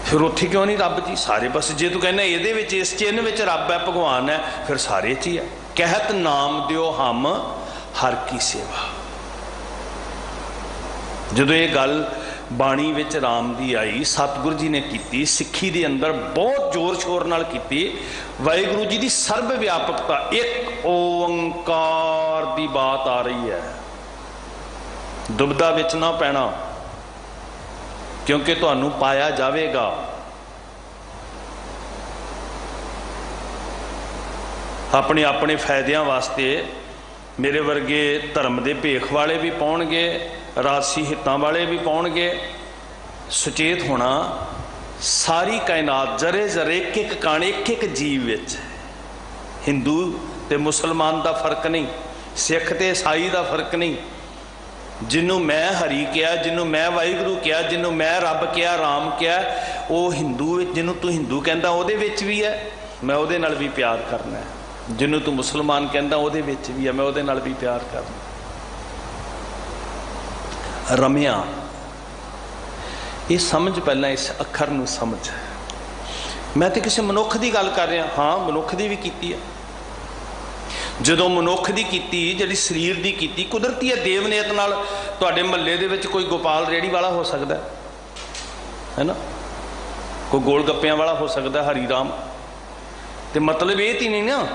ਫਿਰ ਉੱਥੇ ਕਿਉਂ ਨਹੀਂ ਰੱਬ ਜੀ? ਸਾਰੇ ਬਸ ਜੇ ਤੂੰ ਕਹਿੰਦਾ ਇਹਦੇ ਵਿੱਚ ਇਸ ਚਿੰਨ੍ਹ ਵਿੱਚ ਰੱਬ ਹੈ, ਭਗਵਾਨ ਹੈ, ਫਿਰ ਸਾਰੇ 'ਚ ਹੀ ਹੈ। ਕਹਿਤ ਨਾਮ ਦਿਓ ਹਮ ਹਰ ਕੀ ਸੇਵਾ। ਜਦੋਂ ਇਹ ਗੱਲ ਬਾਣੀ ਵਿੱਚ ਰਾਮ ਦੀ ਆਈ, ਸਤਿਗੁਰੂ ਜੀ ਨੇ ਕੀਤੀ, ਸਿੱਖੀ ਦੇ ਅੰਦਰ ਬਹੁਤ ਜ਼ੋਰ ਸ਼ੋਰ ਨਾਲ ਕੀਤੀ। ਵਾਹਿਗੁਰੂ ਜੀ ਦੀ ਸਰਬ ਵਿਆਪਕਤਾ, ਇੱਕ ਓੰਕਾਰ ਦੀ ਬਾਤ ਆ ਰਹੀ ਹੈ। ਦੁਬਿਧਾ ਵਿੱਚ ਨਾ ਪੈਣਾ, ਕਿਉਂਕਿ ਤੁਹਾਨੂੰ ਪਾਇਆ ਜਾਵੇਗਾ। ਆਪਣੇ ਆਪਣੇ ਫਾਇਦਿਆਂ ਵਾਸਤੇ ਮੇਰੇ ਵਰਗੇ ਧਰਮ ਦੇ ਭੇਖ ਵਾਲੇ ਵੀ ਪਾਉਣਗੇ, ਰਾਜਸੀ ਹਿੱਤਾਂ ਵਾਲੇ ਵੀ ਪਾਉਣਗੇ। ਸੁਚੇਤ ਹੋਣਾ, ਸਾਰੀ ਕਾਇਨਾਤ ਜ਼ਰੇ ਜ਼ਰੇ, ਇੱਕ ਇੱਕ ਕਣ, ਇੱਕ ਇੱਕ ਜੀਵ ਵਿੱਚ ਹਿੰਦੂ ਤੇ ਮੁਸਲਮਾਨ ਦਾ ਫਰਕ ਨਹੀਂ, ਸਿੱਖ ਤੇ ਈਸਾਈ ਦਾ ਫਰਕ ਨਹੀਂ। ਜਿਹਨੂੰ ਮੈਂ ਹਰੀ ਕਿਹਾ, ਜਿਹਨੂੰ ਮੈਂ ਵਾਹਿਗੁਰੂ ਕਿਹਾ, ਜਿਹਨੂੰ ਮੈਂ ਰੱਬ ਕਿਹਾ, ਰਾਮ ਕਿਹਾ, ਉਹ ਹਿੰਦੂ ਵਿੱਚ, ਜਿਹਨੂੰ ਤੂੰ ਹਿੰਦੂ ਕਹਿੰਦਾ ਉਹਦੇ ਵਿੱਚ ਵੀ ਹੈ, ਮੈਂ ਉਹਦੇ ਨਾਲ ਵੀ ਪਿਆਰ ਕਰਨਾ ਹੈ। ਜਿਹਨੂੰ ਤੂੰ ਮੁਸਲਮਾਨ ਕਹਿੰਦਾ ਉਹਦੇ ਵਿੱਚ ਵੀ ਹੈ, ਮੈਂ ਉਹਦੇ ਨਾਲ ਵੀ ਪਿਆਰ ਕਰਨਾ। ਰਮਿਆ, ਇਹ ਸਮਝ, ਪਹਿਲਾਂ ਇਸ ਅੱਖਰ ਨੂੰ ਸਮਝ। ਮੈਂ ਤੇ ਕਿਸੇ ਮਨੁੱਖ ਦੀ ਗੱਲ ਕਰ ਰਿਹਾ, ਹਾਂ ਮਨੁੱਖ ਦੀ ਵੀ ਕੀਤੀ ਹੈ। ਜਦੋਂ ਮਨੁੱਖ ਦੀ ਕੀਤੀ, ਜਿਹੜੀ ਸਰੀਰ ਦੀ ਕੀਤੀ, ਕੁਦਰਤੀ ਹੈ। ਦੇਵਨੇਤ ਨਾਲ ਤੁਹਾਡੇ ਮਹੱਲੇ ਦੇ ਵਿੱਚ ਕੋਈ ਗੋਪਾਲ ਰੇਹੜੀ ਵਾਲਾ ਹੋ ਸਕਦਾ ਹੈ ਨਾ, ਕੋਈ ਗੋਲ ਗੱਪਿਆਂ ਵਾਲਾ ਹੋ ਸਕਦਾ, ਹਰੀ ਰਾਮ। ਤੇ ਮਤਲਬ ਇਹ ਤਾਂ ਨਹੀਂ ਨਾ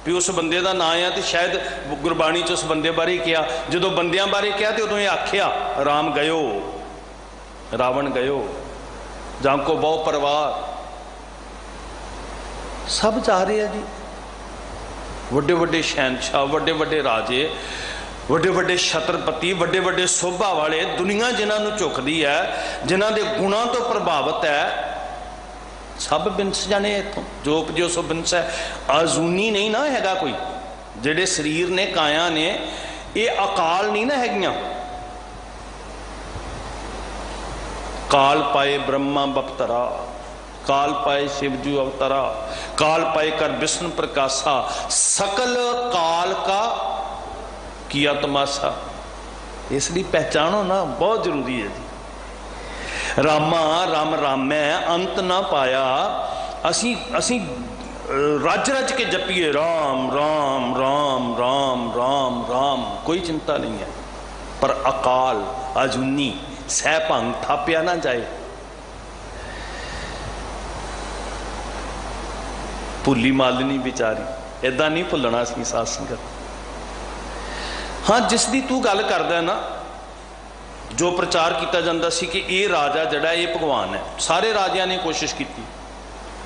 ਵੀ ਉਸ ਬੰਦੇ ਦਾ ਨਾਂ ਆ ਤੇ ਸ਼ਾਇਦ ਗੁਰਬਾਣੀ 'ਚ ਉਸ ਬੰਦੇ ਬਾਰੇ ਕਿਹਾ। ਜਦੋਂ ਬੰਦਿਆਂ ਬਾਰੇ ਕਿਹਾ ਤੇ ਉਦੋਂ ਇਹ ਆਖਿਆ ਰਾਮ ਗਇਓ, ਰਾਵਣ ਗਇਓ, ਜਾਂ ਕੋ ਬਹੁ ਪਰਿਵਾਰ, ਸਭ ਜਾ ਰਹੇ ਆ ਜੀ। ਵੱਡੇ ਵੱਡੇ ਸ਼ਹਿਨਸ਼ਾਹ, ਵੱਡੇ ਵੱਡੇ ਰਾਜੇ, ਵੱਡੇ ਵੱਡੇ ਛਤਰਪਤੀ, ਵੱਡੇ ਵੱਡੇ ਸੋਭਾ ਵਾਲੇ, ਦੁਨੀਆ ਜਿਨ੍ਹਾਂ ਨੂੰ ਝੁਕਦੀ ਹੈ, ਜਿਨ੍ਹਾਂ ਦੇ ਗੁਣਾਂ ਤੋਂ ਪ੍ਰਭਾਵਿਤ ਹੈ, ਸਭ ਬਿਨਸ ਜਾਣੇ ਇੱਥੋਂ। ਜੋ ਉਪਜਿਓ ਸੋ ਬਿਨਸ ਹੈ। ਆਜ਼ੂਨੀ ਨਹੀਂ ਨਾ ਹੈਗਾ ਕੋਈ। ਜਿਹੜੇ ਸਰੀਰ ਨੇ, ਕਾਇਆ ਨੇ, ਇਹ ਅਕਾਲ ਨਹੀਂ ਨਾ ਹੈਗੀਆਂ। ਕਾਲ ਪਾਏ ਬ੍ਰਹਮਾ ਬਪਤਰਾ, काल पाए शिवजू अवतरा, काल पाए कर विष्णु प्रकाशा, सकल काल का किया तमाशा। इसलिए पहचानो ना, बहुत जरूरी है जी। रामा राम रामै अंत ना पाया। असी असी रज रज के जपीए राम राम राम राम राम राम, कोई चिंता नहीं है। पर अकाल अजूनी सह भंग थापिया ना जाए। भुली मालनी बेचारी, इदा नहीं भुलना सी साध संगत। हाँ, जिसकी तू गल करदा ना, जो प्रचार किया जाता सी कि ये राजा जड़ा ये भगवान है। सारे राजियां ने कोशिश की,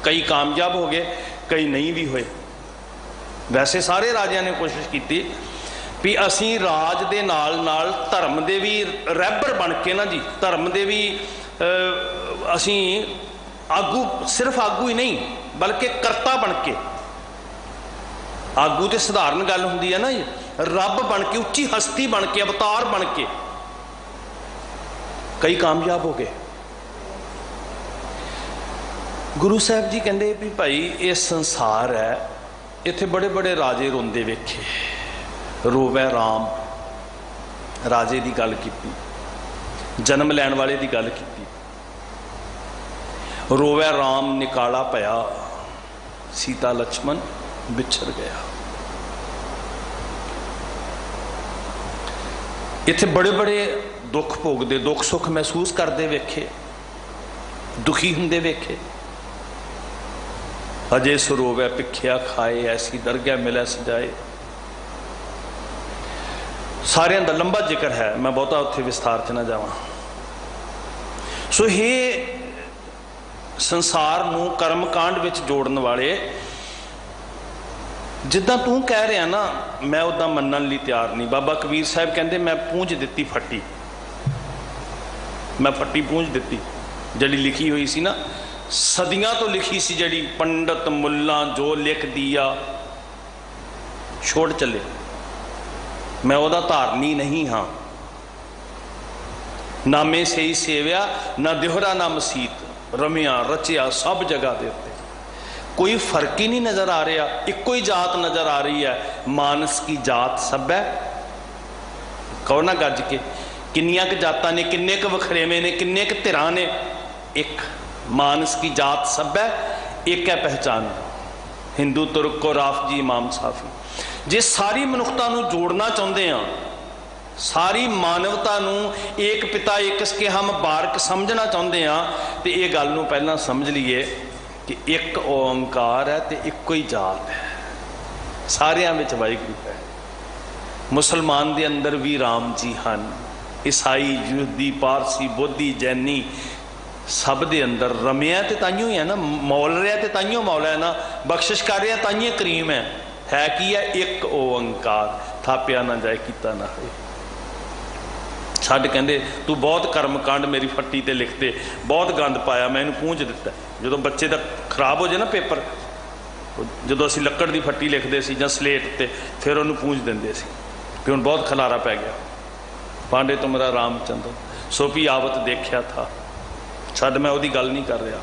कई कामयाब हो गए, कई नहीं भी हुए। वैसे सारे राजियां ने कोशिश की भी असी राज दे नाल नाल धर्म दे भी रैबर बन के ना जी, धर्म दे भी असी आगू, सिर्फ आगू ही नहीं बल्कि करता बन के। आगू तो साधारण गल होंदी है ना, रब बन के, उच्ची हस्ती बन के, अवतार बन के कई कामयाब हो गए। गुरु साहब जी कहते भी भाई ये संसार है, इत्थे बड़े बड़े राजे रोंदे वेखे, रोवै राम राजे की गल की, जन्म लैण वाले की गल की, रोवै राम निकाला पया, सीता लक्ष्मण बिछड़ गया। इत्थे बड़े बड़े दुख भोगते, दुख सुख महसूस करते वेखे, दुखी हुंदे वेखे। अजे सरोवै भिख्या खाए, ऐसी दरगाह मिलै सजाए। सारियां दा लंबा जिक्र है, मैं बहुता उत्थे विस्तार च ना जावां। सो ये संसार नूं कर्म कांड विच जोड़न वाले, जिद्दां तू कह रहा ना, मैं उदां मन्नण लई तैयार नहीं। बाबा कबीर साहब कहंदे मैं पूंज दित्ती फट्टी, मैं फट्टी पूंज दित्ती जिहड़ी लिखी हुई सी ना, सदियां तो लिखी सी, जिहड़ी पंडित मुल्ला जो लिख दिया छोड़ चले, मैं उहदा धारनी नहीं हाँ। नामे से ही सेविया ना दिहरा ना मसीत, रमिया रचिया सब जगह दे उत्ते, कोई फर्क ही नहीं नज़र आ रहा, इक्को ही जात नज़र आ रही है। मानस की जात सब है, कहो ना गज के, किन्नियां क जातां ने, किन्ने क वखरेवे ने, किन्ने क धिरां ने, एक मानस की जात सब है, एक है पहचान। हिंदू तुर्क को राफ जी इमाम साफी। जे सारी मनुखता नूं जोड़ना चाहते हैं, सारी मानवता नूं एक पिता एक के हम बारक समझना चाहते हैं, तो ये गल नूं पहलां समझ लीए कि एक ओंकार है तो इक्को ही जात है, सारियां विच वाहिगुरू है। मुसलमान दे अंदर भी राम जी हन, ईसाई यहूदी पारसी बोधी जैनी सब दे अंदर रमिया तो ताइयों ही है ना, मौल रहा तो ताइयों मौला है ना, बख्शिश कर रहा ताइयों करीम है कि है एक ओंकार, थापिया ना जाए कीता ना होए। छड्ड कहंदे तू बहुत कर्म कांड मेरी फट्टी ते लिखते, बहुत गंद पाया, मैं इनू पूंज दिता। जो बच्चे का खराब हो जाए ना पेपर, जो असीं लक्कड़ की फट्टी लिखते सी जां स्लेट ते, फिर उन्होंने पूंज देंदे सी कि हुण बहुत खलारा पै गया। पांडे तुमरा रामचंद्र सो भी आवत देखिया था। छड्ड, मैं उहदी गल नहीं कर रहा।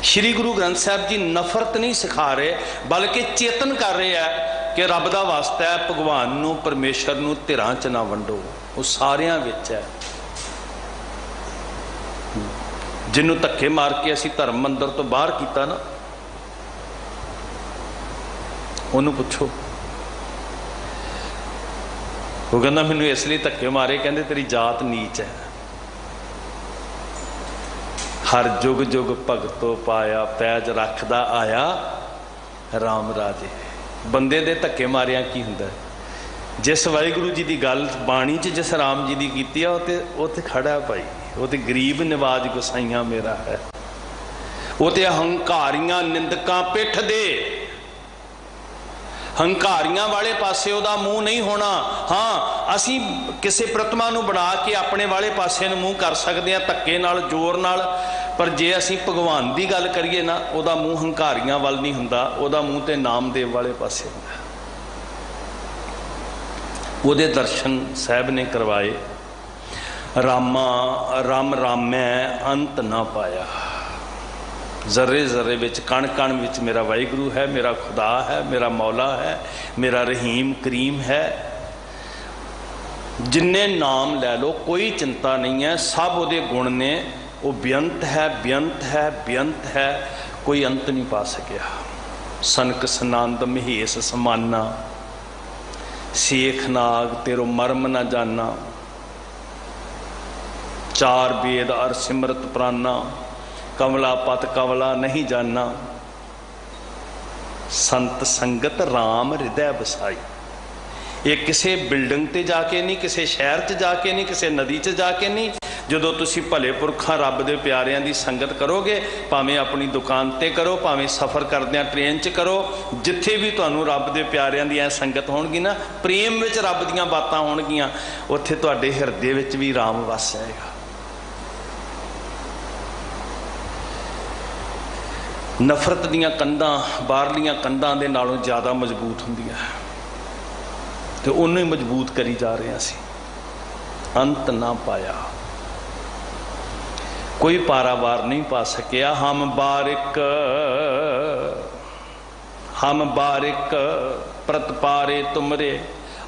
श्री गुरु ग्रंथ साहब जी नफरत नहीं सिखा रहे, बल्कि चेतन कर रहे हैं कि रब दा वास्ता है, भगवान नूं परमेश्वर नूं धिरां च ना वंडो, वो सारियां विच है। जिन्हों धक्के मार के असीं धर्म मंदिर तो बाहर किया ना, उन्होंने पुछो, वो कहना मैनू इसलिए धक्के मारे, कहते तेरी जात नीच है। हर जुग जुग भगतो पाया, पैज रखदा आया राम राजे। बंदे दे धक्के मारिया की हुंदा, जिस वाहिगुरू जी की गल बाणी च जिस राम जी की कीती है, वो ते खड़ा है भाई, वो तो गरीब निवाज गुसाइया मेरा है। वो तो हंकारियां निंदकां पिठ दे, हंकारियां वाले पासे उहदा मुंह नहीं होना। हाँ, असी किसी प्रतिमा नूं बना के अपने वाले पासे नूं मुंह कर सकते हैं, धक्के नाल जोर नाल, पर जे असी भगवान की गल करिए ना, उहदा मुंह हंकारियां वाल नहीं हुंदा, उहदा मुंह ते नामदेव वाले पासे हुंदा। उहदे दर्शन साहब ने करवाए। रामा राम रामै अंत ना पाया, जर्रे जर्रे विच कण कण विच मेरा वाहिगुरू है, मेरा खुदा है, मेरा मौला है, मेरा रहीम करीम है। जिन्ने नाम लै लो कोई चिंता नहीं है, सब उहदे गुण ने, वो बेअंत है, बेअंत है, बेअंत है, कोई अंत नहीं पा सकिया। सनक सनंद महेश समाना, सेख नाग तेरो मर्म ना जाना, चार वेद अर सिमरत प्राना, कमला पत कमला नहीं जाना, संत संगत राम हृदय बसाई। ये किसी बिल्डिंग ते जाके नहीं, किसी शहर च जाके नहीं, किसी नदी च जाके नहीं। जो तुसी भले पुरखा रब दे प्यारियां दी संगत करोगे, भावें अपनी दुकान ते करो, भावें सफ़र करदियां ट्रेन च करो, जिथे भी तुहानूं रब दे प्यारियां दी संगत होणगी ना, प्रेम विच रब दीयां बातां होणगियां, उत्थे तुहाडे हिरदे विच भी राम वस जाएगा। नफरत दीयां कंधां बाहरलियां कंधां दे नालों ज़्यादा मजबूत हुंदियां, तो उन्होंने मजबूत करी जा रहे हैं। अंत ना पाया। कोई पारावार नहीं पा सकिया। हम बारिक प्रतपारे तुमरे,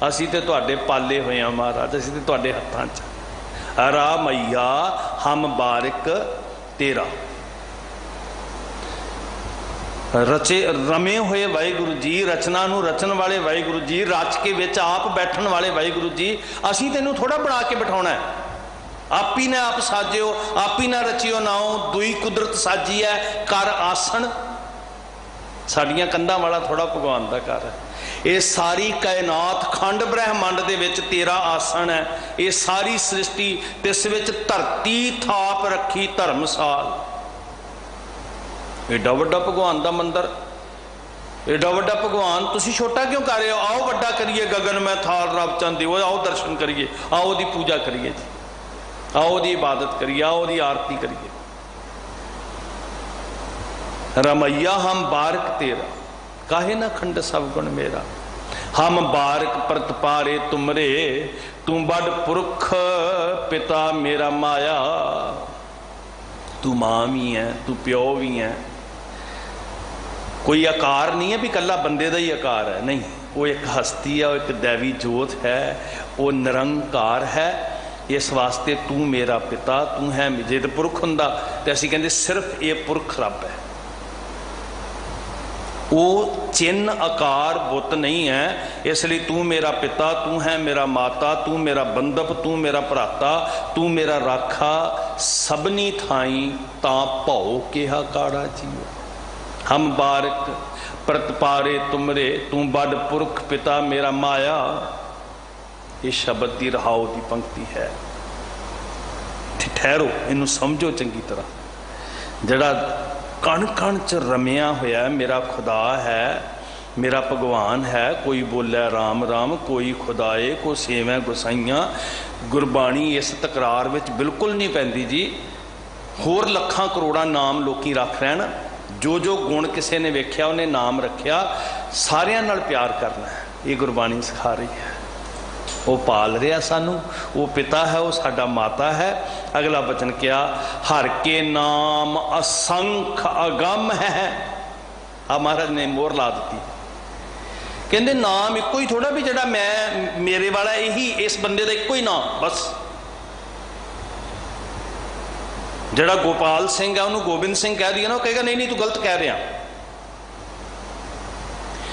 असी तो तुहाडे पाले हुए हैं महाराज, असी तो तुहाडे हत्थां च। रा मैया हम बारिक तेरा। रचे रमे हुए वाहिगुरु जी, रचना नूं रचन वाले वाहिगुरु जी, रच के विच आप बैठण वाले वाहिगुरु जी, असी तैनूं थोड़ा बना के बिठाउणा है। आप ही ने आप साजियो, आप ही ना रचियो नाओ, दुई कुदरत साजी है, कर आसन। साडियां कंधां वाला थोड़ा भगवान दा घर है। ये सारी कायनात खंड ब्रह्मंड दे विच तेरा आसन है। ये सारी सृष्टि तिस विच धरती थाप रखी धर्मसाल। एडा वड्डा भगवान दा मंदिर, एडा वड्डा भगवान तुसी छोटा क्यों कर रहे हो? आओ वड्डा करिए, गगन में थाल रब चंद दिवो, आओ दर्शन करिए, आओ ओदी पूजा करिए जी, आओ ओदी इबादत करिए, आओ ओदी आरती करिए। रमैया हम बारक तेरा, काहे ना खंड सब गुण मेरा। हम बारक प्रतपारे तुमरे, तू बड़ पुरख पिता मेरा माया। तू मां भी है, तू प्यो भी है। कोई आकार नहीं है भी कला बंदे का ही आकार है, नहीं। वो एक हस्ती है, वो एक दैवी जोत है, वो निरंकार है। इस वास्ते तू मेरा पिता, तू है। जे तो पुरख हुंदा ते असीं कहंदे सिर्फ ये पुरख रब है। वो चिन्ह आकार बुत नहीं है, इसलिए तू मेरा पिता, तू है मेरा माता, तू मेरा बंधप, तू मेरा भराता, तू मेरा राखा। सबनी थाई ता भौ केहा काड़ा जीओ। हम बारक प्रतपारे तुमरे, तू बड़ पुरख पिता मेरा माया। ये शब्द की रहाओ की पंक्ति है। ठहरो, इनू समझो चंगी तरह। जड़ा कण कण च रमिया होया मेरा खुदा है, मेरा भगवान है। कोई बोले राम राम, कोई खुदाए, कोई सेवै गुसाइयां। गुरबाणी इस तकरार विच बिल्कुल नहीं पैंदी जी। होर लखां करोड़ां नाम लोकी रख रहे हैं। जो जो गुण किसी ने वेख्या उन्हें नाम रखिया। सारियां नाल प्यार करना है, ये गुरबाणी सिखा रही है। वो पाल रहा सानू, वो पिता है, वो साडा माता है। अगला वचन क्या? हर के नाम असंख अगम है। आ महाराज ने मोहर ला दी। कहते नाम एको ही थोड़ा भी जड़ा मैं मेरे वाला यही इस बंदे का एको ही नाम बस। जड़ा गोपाल सिंह है उन्होंने गोबिंद सिंह कह दिया ना, वो कहेगा नहीं नहीं तू गलत कह रहा।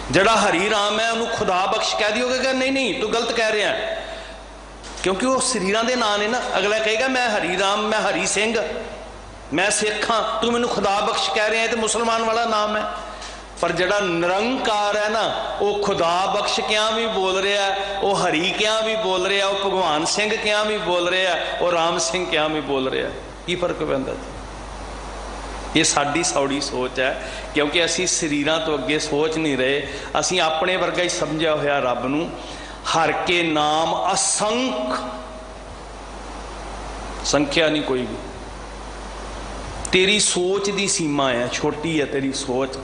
जड़ा हरी राम है उन्होंने खुदा बख्श कह दियो, कहेगा नहीं नहीं तू गलत कह रहा है, क्योंकि वो शरीरां दे नाम ने ना। अगला कहेगा मैं हरी राम, मैं हरी सिंह, मैं सिख हाँ, तू मैनू खुदा बख्श कह रहा है तो मुसलमान वाला नाम है। पर जड़ा निरंकार है ना, वो खुदा बख्श क्या भी बोल रहा है, वो हरी क्या भी बोल रहा है, वो भगवान सिंह क्या भी बोल रहा है, वो राम सिंह क्या भी बोल रहा है। की फर्क पैंदा जी? ये साडी सौड़ी सोच है, क्योंकि असी शरीरां तो अगे सोच नहीं रहे। असी अपने वर्गा ही समझा होया रब नूं। हर के नाम असंख, संख्या नहीं कोई भी। तेरी सोच दी सीमा है, छोटी है तेरी सोच।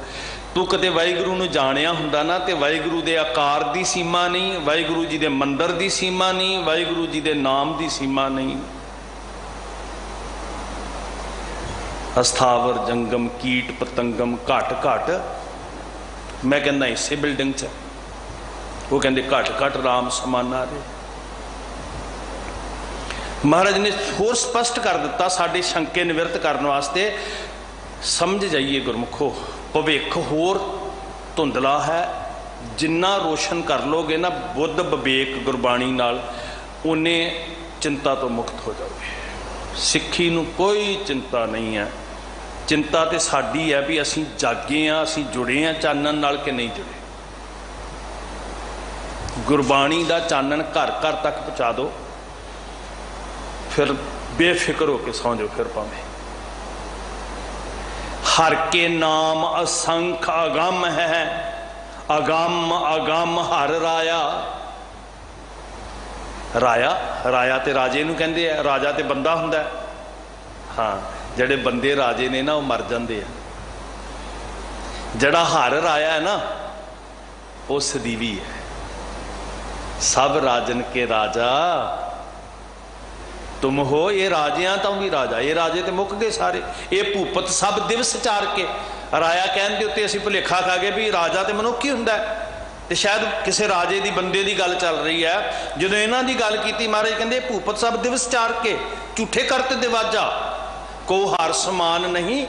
तू कदे वाहिगुरू नूं जाणिया हुंदा ना, ते वाहिगुरू दे आकार दी सीमा नहीं, वाहिगुरू जी दे मंदिर दी सीमा नहीं, वाहिगुरू जी दे नाम दी सीमा नहीं। अस्थावर जंगम कीट पतंगम घट घट, मैं कहना इसे बिल्डिंग च, वो कहते घट घट राम समाना रे। महाराज ने होर स्पष्ट कर दिता साडे शंके निवृत्त करने वास्ते। समझ जाइए गुरमुखो, भविख होर धुंधला है। जिन्ना रोशन कर लोगे ना बुद्ध विवेक गुरबाणी नाल, उन्ने चिंता तो मुक्त हो जाओगे। सिक्खी नूं कोई चिंता नहीं है। चिंता तो साडी है भी असी जागे हाँ, असी जुड़े हाँ चानन नाल कि नहीं जुड़े। गुरबाणी का चानन घर घर तक पहुँचा दो, फिर बेफिक्र होकर सौ जाओ। फिर भावें हर के नाम असंख अगम है, अगम अगम हर राया। राया राया ते राजे नूं कहंदे आ, राजा ते बंदा हुंदा है। हाँ, जड़े बंदे राजे ने ना वो मर जाते हैं। जड़ा हर राया है ना वो सदीवी है। सब राजन के राजा तुम हो। ये राजियां तो भी राजा, ये राजे तो मुक गए सारे। ये भूपत सब दिवस चार के। राया कहने के उत्ते असीं भुलेखा खा गए भी राजा तो मनुख ही हुंदा है, तो शायद किसी राजे की बंदे की गल चल रही है। जो इन्हों की गल की महाराज कहते भूपत सब दिवस चार के झूठे करते दिवाजा को हार समान नहीं।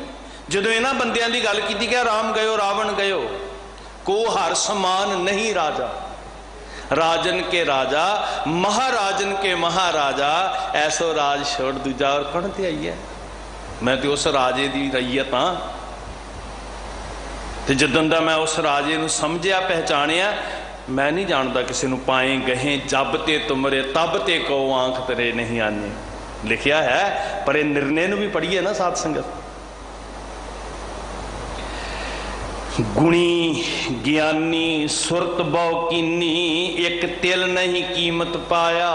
जो इन्होंने बंदियां की गल की क्या राम गयो रावण गयो को हार समान नहीं राजा। राजन के राजा महाराजन के महाराजा ऐसो राज छोड़ दूजा और कौन ते आई है। मैं तो उस राजे की रईयत हाँ, तो जदन का मैं उस राजे नूं समझिया पहचानिया, मैं नहीं जानता किसी नूं पाए गहे जब ते तुमरे तब ते को आंख तेरे नहीं आने लिखिया है। पर ये निर्णय नूं भी पढ़िए ना साध संगत। गुणी ज्ञानी सुरत बहु कीनी एक तिल नहीं कीमत पाया।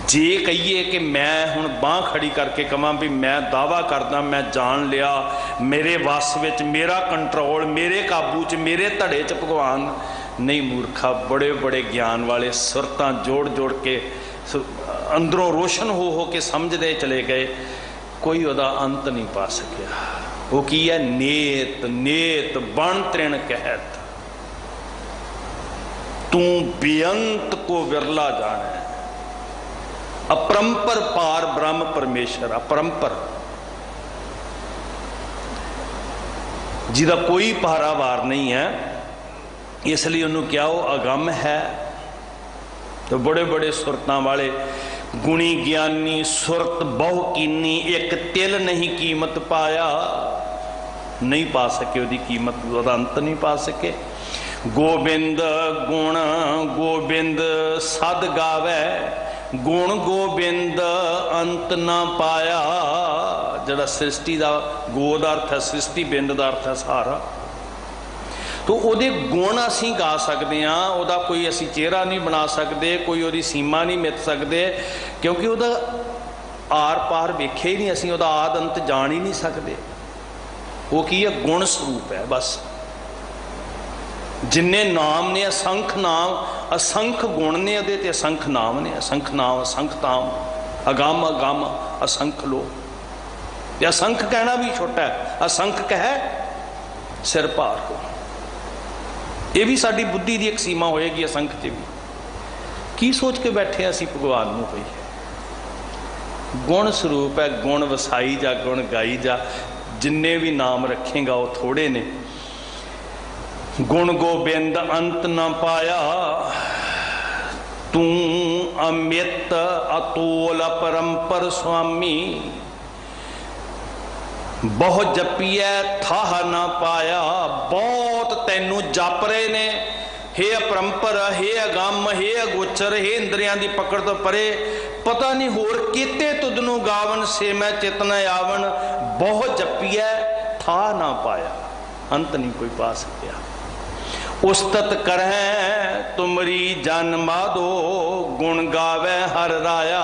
जे कहिए कि मैं हुण बांह खड़ी करके कहां भी मैं दावा करदा मैं जान लिया, मेरे वस विच मेरा कंट्रोल मेरे काबू च मेरे धड़े च भगवान नहीं। मूर्खा बड़े बड़े ज्ञान वाले सुरतां जोड़ जोड़ के अंदरों रोशन हो के समझते चले गए, कोई उहदा अंत नहीं पा सकिया। वो की है नेत नेत बण तृण कहत तू बेअंत को विरला जाने। अपरंपर पार ब्रह्म परमेश्वर अपरंपर जिदा कोई पारावार नहीं है, इसलिए उन्होंने क्या वो अगम है। तो बड़े बड़े सुरतां वाले गुणी ज्ञानी सुरत बहु कीनी एक तिल नहीं कीमत पाया। नहीं पा सके उसकी कीमत, उसका अंत नहीं पा सके। गोबिंद गुण गोबिंद सद गावे गुण गोबिंद अंत ना पाया। जड़ा सृष्टि का गो का अर्थ है सृष्टि, बिंद का अर्थ है सारा। तो ਉਹਦੇ गुण ਅਸੀਂ ਗਾ सकते हाँ, ਉਹਦਾ कोई ਅਸੀਂ चेहरा नहीं बना सकते, कोई ਉਹਦੀ सीमा नहीं मित सकते, क्योंकि ਉਹਦਾ आर पार वेखे ही नहीं, ਅਸੀਂ ਉਹਦਾ आद अंत जान ही नहीं सकते। वो की है गुण स्वरूप है बस। जिन्ने नाम ने असंख नाम असंख गुण ने ਉਹਦੇ ਤੇ असंख नाम ने, असंख नाम असंख ताम अगम अगम असंख लो। असंख कहना भी छोटा है, असंख कह सिर भार को। ये भी साड़ी बुद्धि की एक सीमा होएगी असंख च भी। की सोच के बैठे असी भगवान नूं कोई गुण स्वरूप है, गुण वसाई जा गुण गाई जा। जिन्ने भी नाम रखेगा वो थोड़े ने। गुण गोबिंद अंत न पाया तू अमित अतोल अपरंपर स्वामी। बहुत जपिया थाह ना पाया, बहुत तैनू जप रहे ने हे अपरंपर हे अगम हे अगोचर हे इंद्रियां दी पकड़ तो परे। पता नहीं होर किते तुदनू गावन से मैं चितन आवन। बहुत जपिया था ना पाया, अंत नहीं कोई पा सकिया। उस्तत करह तुमरी जन माधो गुण गावे हर राया।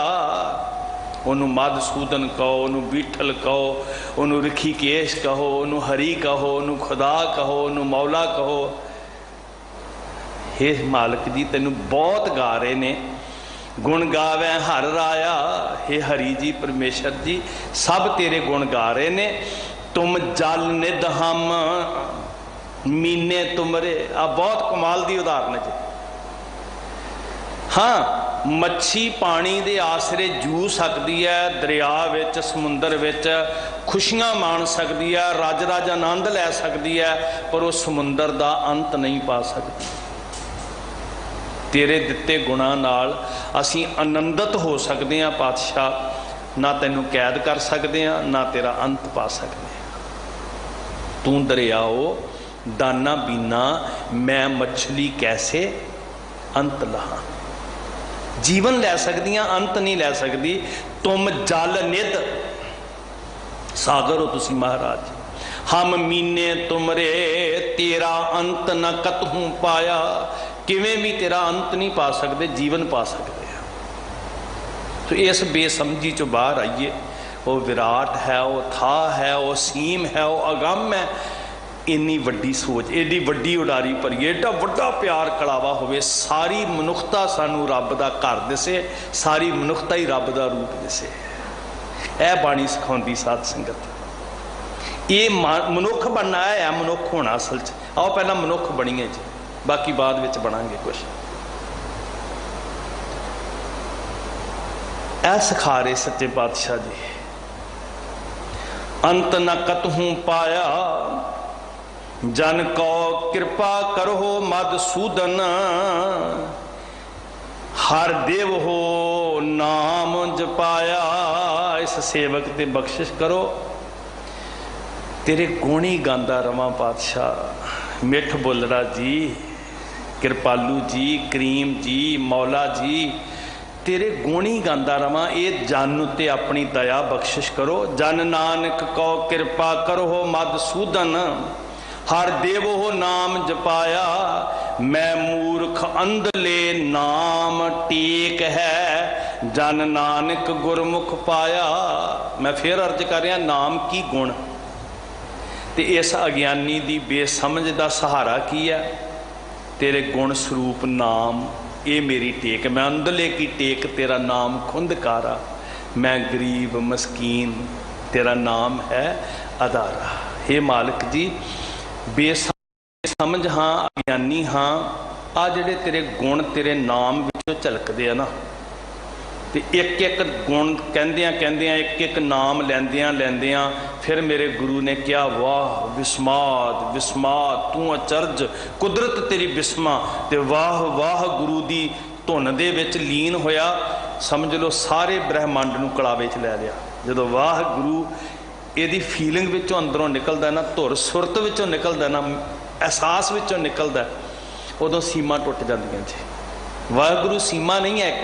ਉਹਨੂੰ ਮਧੂਸੂਦਨ ਕਹੋ, ਉਹਨੂੰ ਬੀਠਲ ਕਹੋ, ਉਹਨੂੰ ਰਿਖੀਕੇਸ਼ ਕਹੋ, ਉਹਨੂੰ ਹਰੀ ਕਹੋ, ਉਹਨੂੰ ਖੁਦਾ ਕਹੋ, ਉਹਨੂੰ ਮੌਲਾ ਕਹੋ। हे मालिक जी तैनू बहुत गा रहे ने गुण गावे हर राया। हे हरी जी परमेश्वर जी सब तेरे गुण गा रहे ने। तुम जल निध हम मीने तुमरे। आ बहुत कमाल की उदाहरण है। हाँ मच्छी पानी के आसरे जू सकती है, दरिया विच समुंदर विच खुशियां मान सकती है, रज रज आनंद लै सकती है, पर वो समुंदर का अंत नहीं पा सकती। तेरे दिते गुणा नाल असी आनंदित हो सकते हैं पातशाह। ना तैनू कैद कर सकते हैं, ना तेरा अंत पा सकते हैं। तू दरियाओ दाना बीना मैं मछली कैसे अंत लहा। जीवन लै सकदियां अंत नहीं लै सकती। तुम जल निध सागर हो तुसी महाराज। हम मीने तुमरे तेरा अंत न कतहूं पाया। किवें भी तेरा अंत नहीं पा सकते, जीवन पा सकते हैं। तो इस बेसमझी चो बाहर आइए। वो विराट है, वो था है, वो सीम है, वो अगम है। ਇੰਨੀ ਵੱਡੀ ਸੋਚ, ਏਡੀ ਵੱਡੀ ਉਡਾਰੀ ਭਰੀਏ, ਏਡਾ ਵੱਡਾ ਪਿਆਰ ਕਲਾਵਾ ਹੋਵੇ, ਸਾਰੀ ਮਨੁੱਖਤਾ ਸਾਨੂੰ ਰੱਬ ਦਾ ਘਰ ਦਿਸੇ, ਸਾਰੀ ਮਨੁੱਖਤਾ ਹੀ ਰੱਬ ਦਾ ਰੂਪ ਦਿਸੇ। ਇਹ ਬਾਣੀ ਸਿਖਾਉਂਦੀ ਸਾਧ ਸੰਗਤ। ਇਹ ਮਨੁੱਖ ਬਣਨਾ ਹੈ, ਮਨੁੱਖ ਹੋਣਾ ਅਸਲ 'ਚ। ਆਓ ਪਹਿਲਾਂ ਮਨੁੱਖ ਬਣੀਏ ਜੀ, ਬਾਕੀ ਬਾਅਦ ਵਿੱਚ ਬਣਾਂਗੇ ਕੁਛ। ਇਹ ਸਿਖਾ ਰਹੇ ਸੱਚੇ ਪਾਤਸ਼ਾਹ ਜੀ। अंत न कतहूँ पाया जन को कृपा करो मधुसूदन, हर देव हो नाम जपाया। इस सेवक ते बख्शिश करो, तेरे गुणी गांदा रवां पातशाह। मिठ बुलड़ा जी, कृपालू जी, करीम जी, मौला जी, तेरे गुणी गांदा रवां। ये जन ते अपनी दया बख्शिश करो। जन नानक को कृपा करो मधुसूदन, हर देवो नाम जपाया। मैं मूर्ख अंधले नाम टेक है, जन नानक गुरमुख पाया। मैं फिर अर्ज कर रहा, नाम की गुण ते इस अज्ञानी दी बेसमझ दा सहारा की है? तेरे गुण स्वरूप नाम, ये मेरी टेक। मैं अंधले की टेक तेरा नाम खुंदकारा। मैं गरीब मस्कीन, तेरा नाम है अदारा। हे मालिक जी, बेसमझ हाँ, अज्ञानी हाँ। आ जिहड़े तेरे गुण तेरे नाम विचों झलकदे आ ना, ते एक एक गुण कहंदियां कहंदियां, एक एक नाम लैंदियां लैंदियां फिर मेरे गुरु ने कहा, वाह विस्माद विस्माद, तू अचरज, कुदरत तेरी बिस्मा। ते वाह वाह गुरु दी धुन दे विच लीन होया। समझ लो सारे ब्रह्मंड नूं कलावे च लै लिया। जदों वाह गुरु इहदी फीलिंग विचों अंदरों निकलदा ना, धुर सुरत विचों निकलदा ना, एहसास विचों निकलदा, उदों सीमा टुट जांदियां जी। वाहगुरु सीमा नहीं है एक,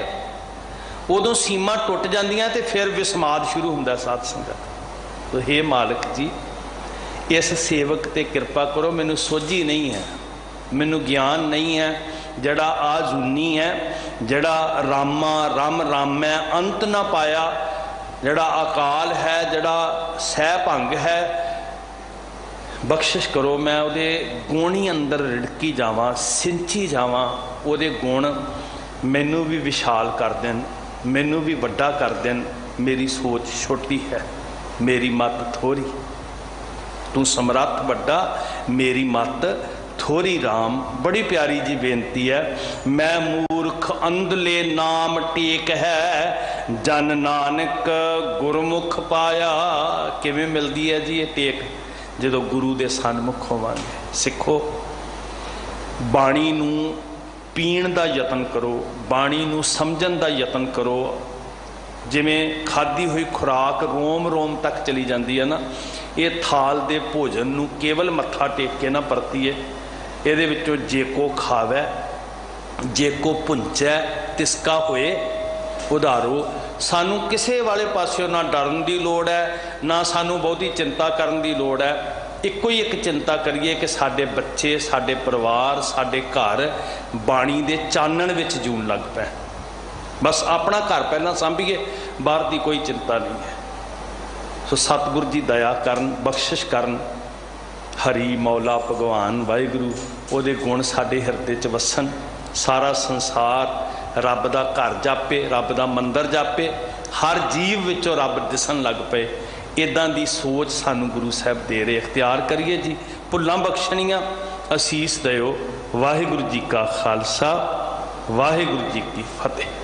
उदों सीमा टुट जांदियां ते फिर विस्माद शुरू हुंदा साध संगत। तो हे मालिक जी, इस सेवक ते कृपा करो। मैनू सोझी नहीं है, मैनू ज्ञान नहीं है, जड़ा आजूनी है, जड़ा रामा रम रामै अंत ना पाया, जड़ा अकाल है, जड़ा सह भंग है। बख्शिश करो, मैं उहदे गुण ही अंदर रिड़की जावां, सिंची जावां। उहदे गुण मैनू भी विशाल कर देन, मैनू भी वड्डा कर देन। मेरी सोच छोटी है, मेरी मत थोड़ी। तू समरथ वड्डा, मेरी मत थोड़ी। राम, बड़ी प्यारी जी बेनती है। मैं मूर्ख अंधले नाम टेक है, जन नानक गुरमुख पाया। किवें मिलदी है जी ये टेक? जदों गुरु दे सन्मुख होवांगे। सिखो, बाणी नूं पीण दा यतन करो, बाणी नूं समझण दा यतन करो। जिवें खाधी हुई खुराक रोम रोम तक चली जाती है ना, ये थाल दे भोजन नूं केवल मत्था टेक के ना परतीए। इहदे विचों जे को खावै, जे को भुंचै, तिसका होए उधारो। सानू किसे वाले पासियों ना डरन दी लोड़ है, ना सानू बहुती चिंता करन दी लोड़ है। इक्को ही एक चिंता करिए कि साडे बच्चे, साडे परिवार, साडे घर बाणी दे चानण विच जून लग पै। बस अपना घर पहला सांभीए, बाहर की कोई चिंता नहीं है। सो सतगुरु जी दया करन, बख्शिश करन। हरी मौला भगवान वाहिगुरु, उहदे गुण साडे हिरदे च वसन। सारा संसार रब दा घर जापे, रब दा मंदिर जापे, हर जीव विचों रब दिसन लग पे। इदां दी सोच सानू गुरु साहब दे रहे। इख्तियार करिए जी, भुल्लां बख्शणियां, असीस दिओ। वाहिगुरु जी का खालसा, वाहिगुरु जी की फतेह।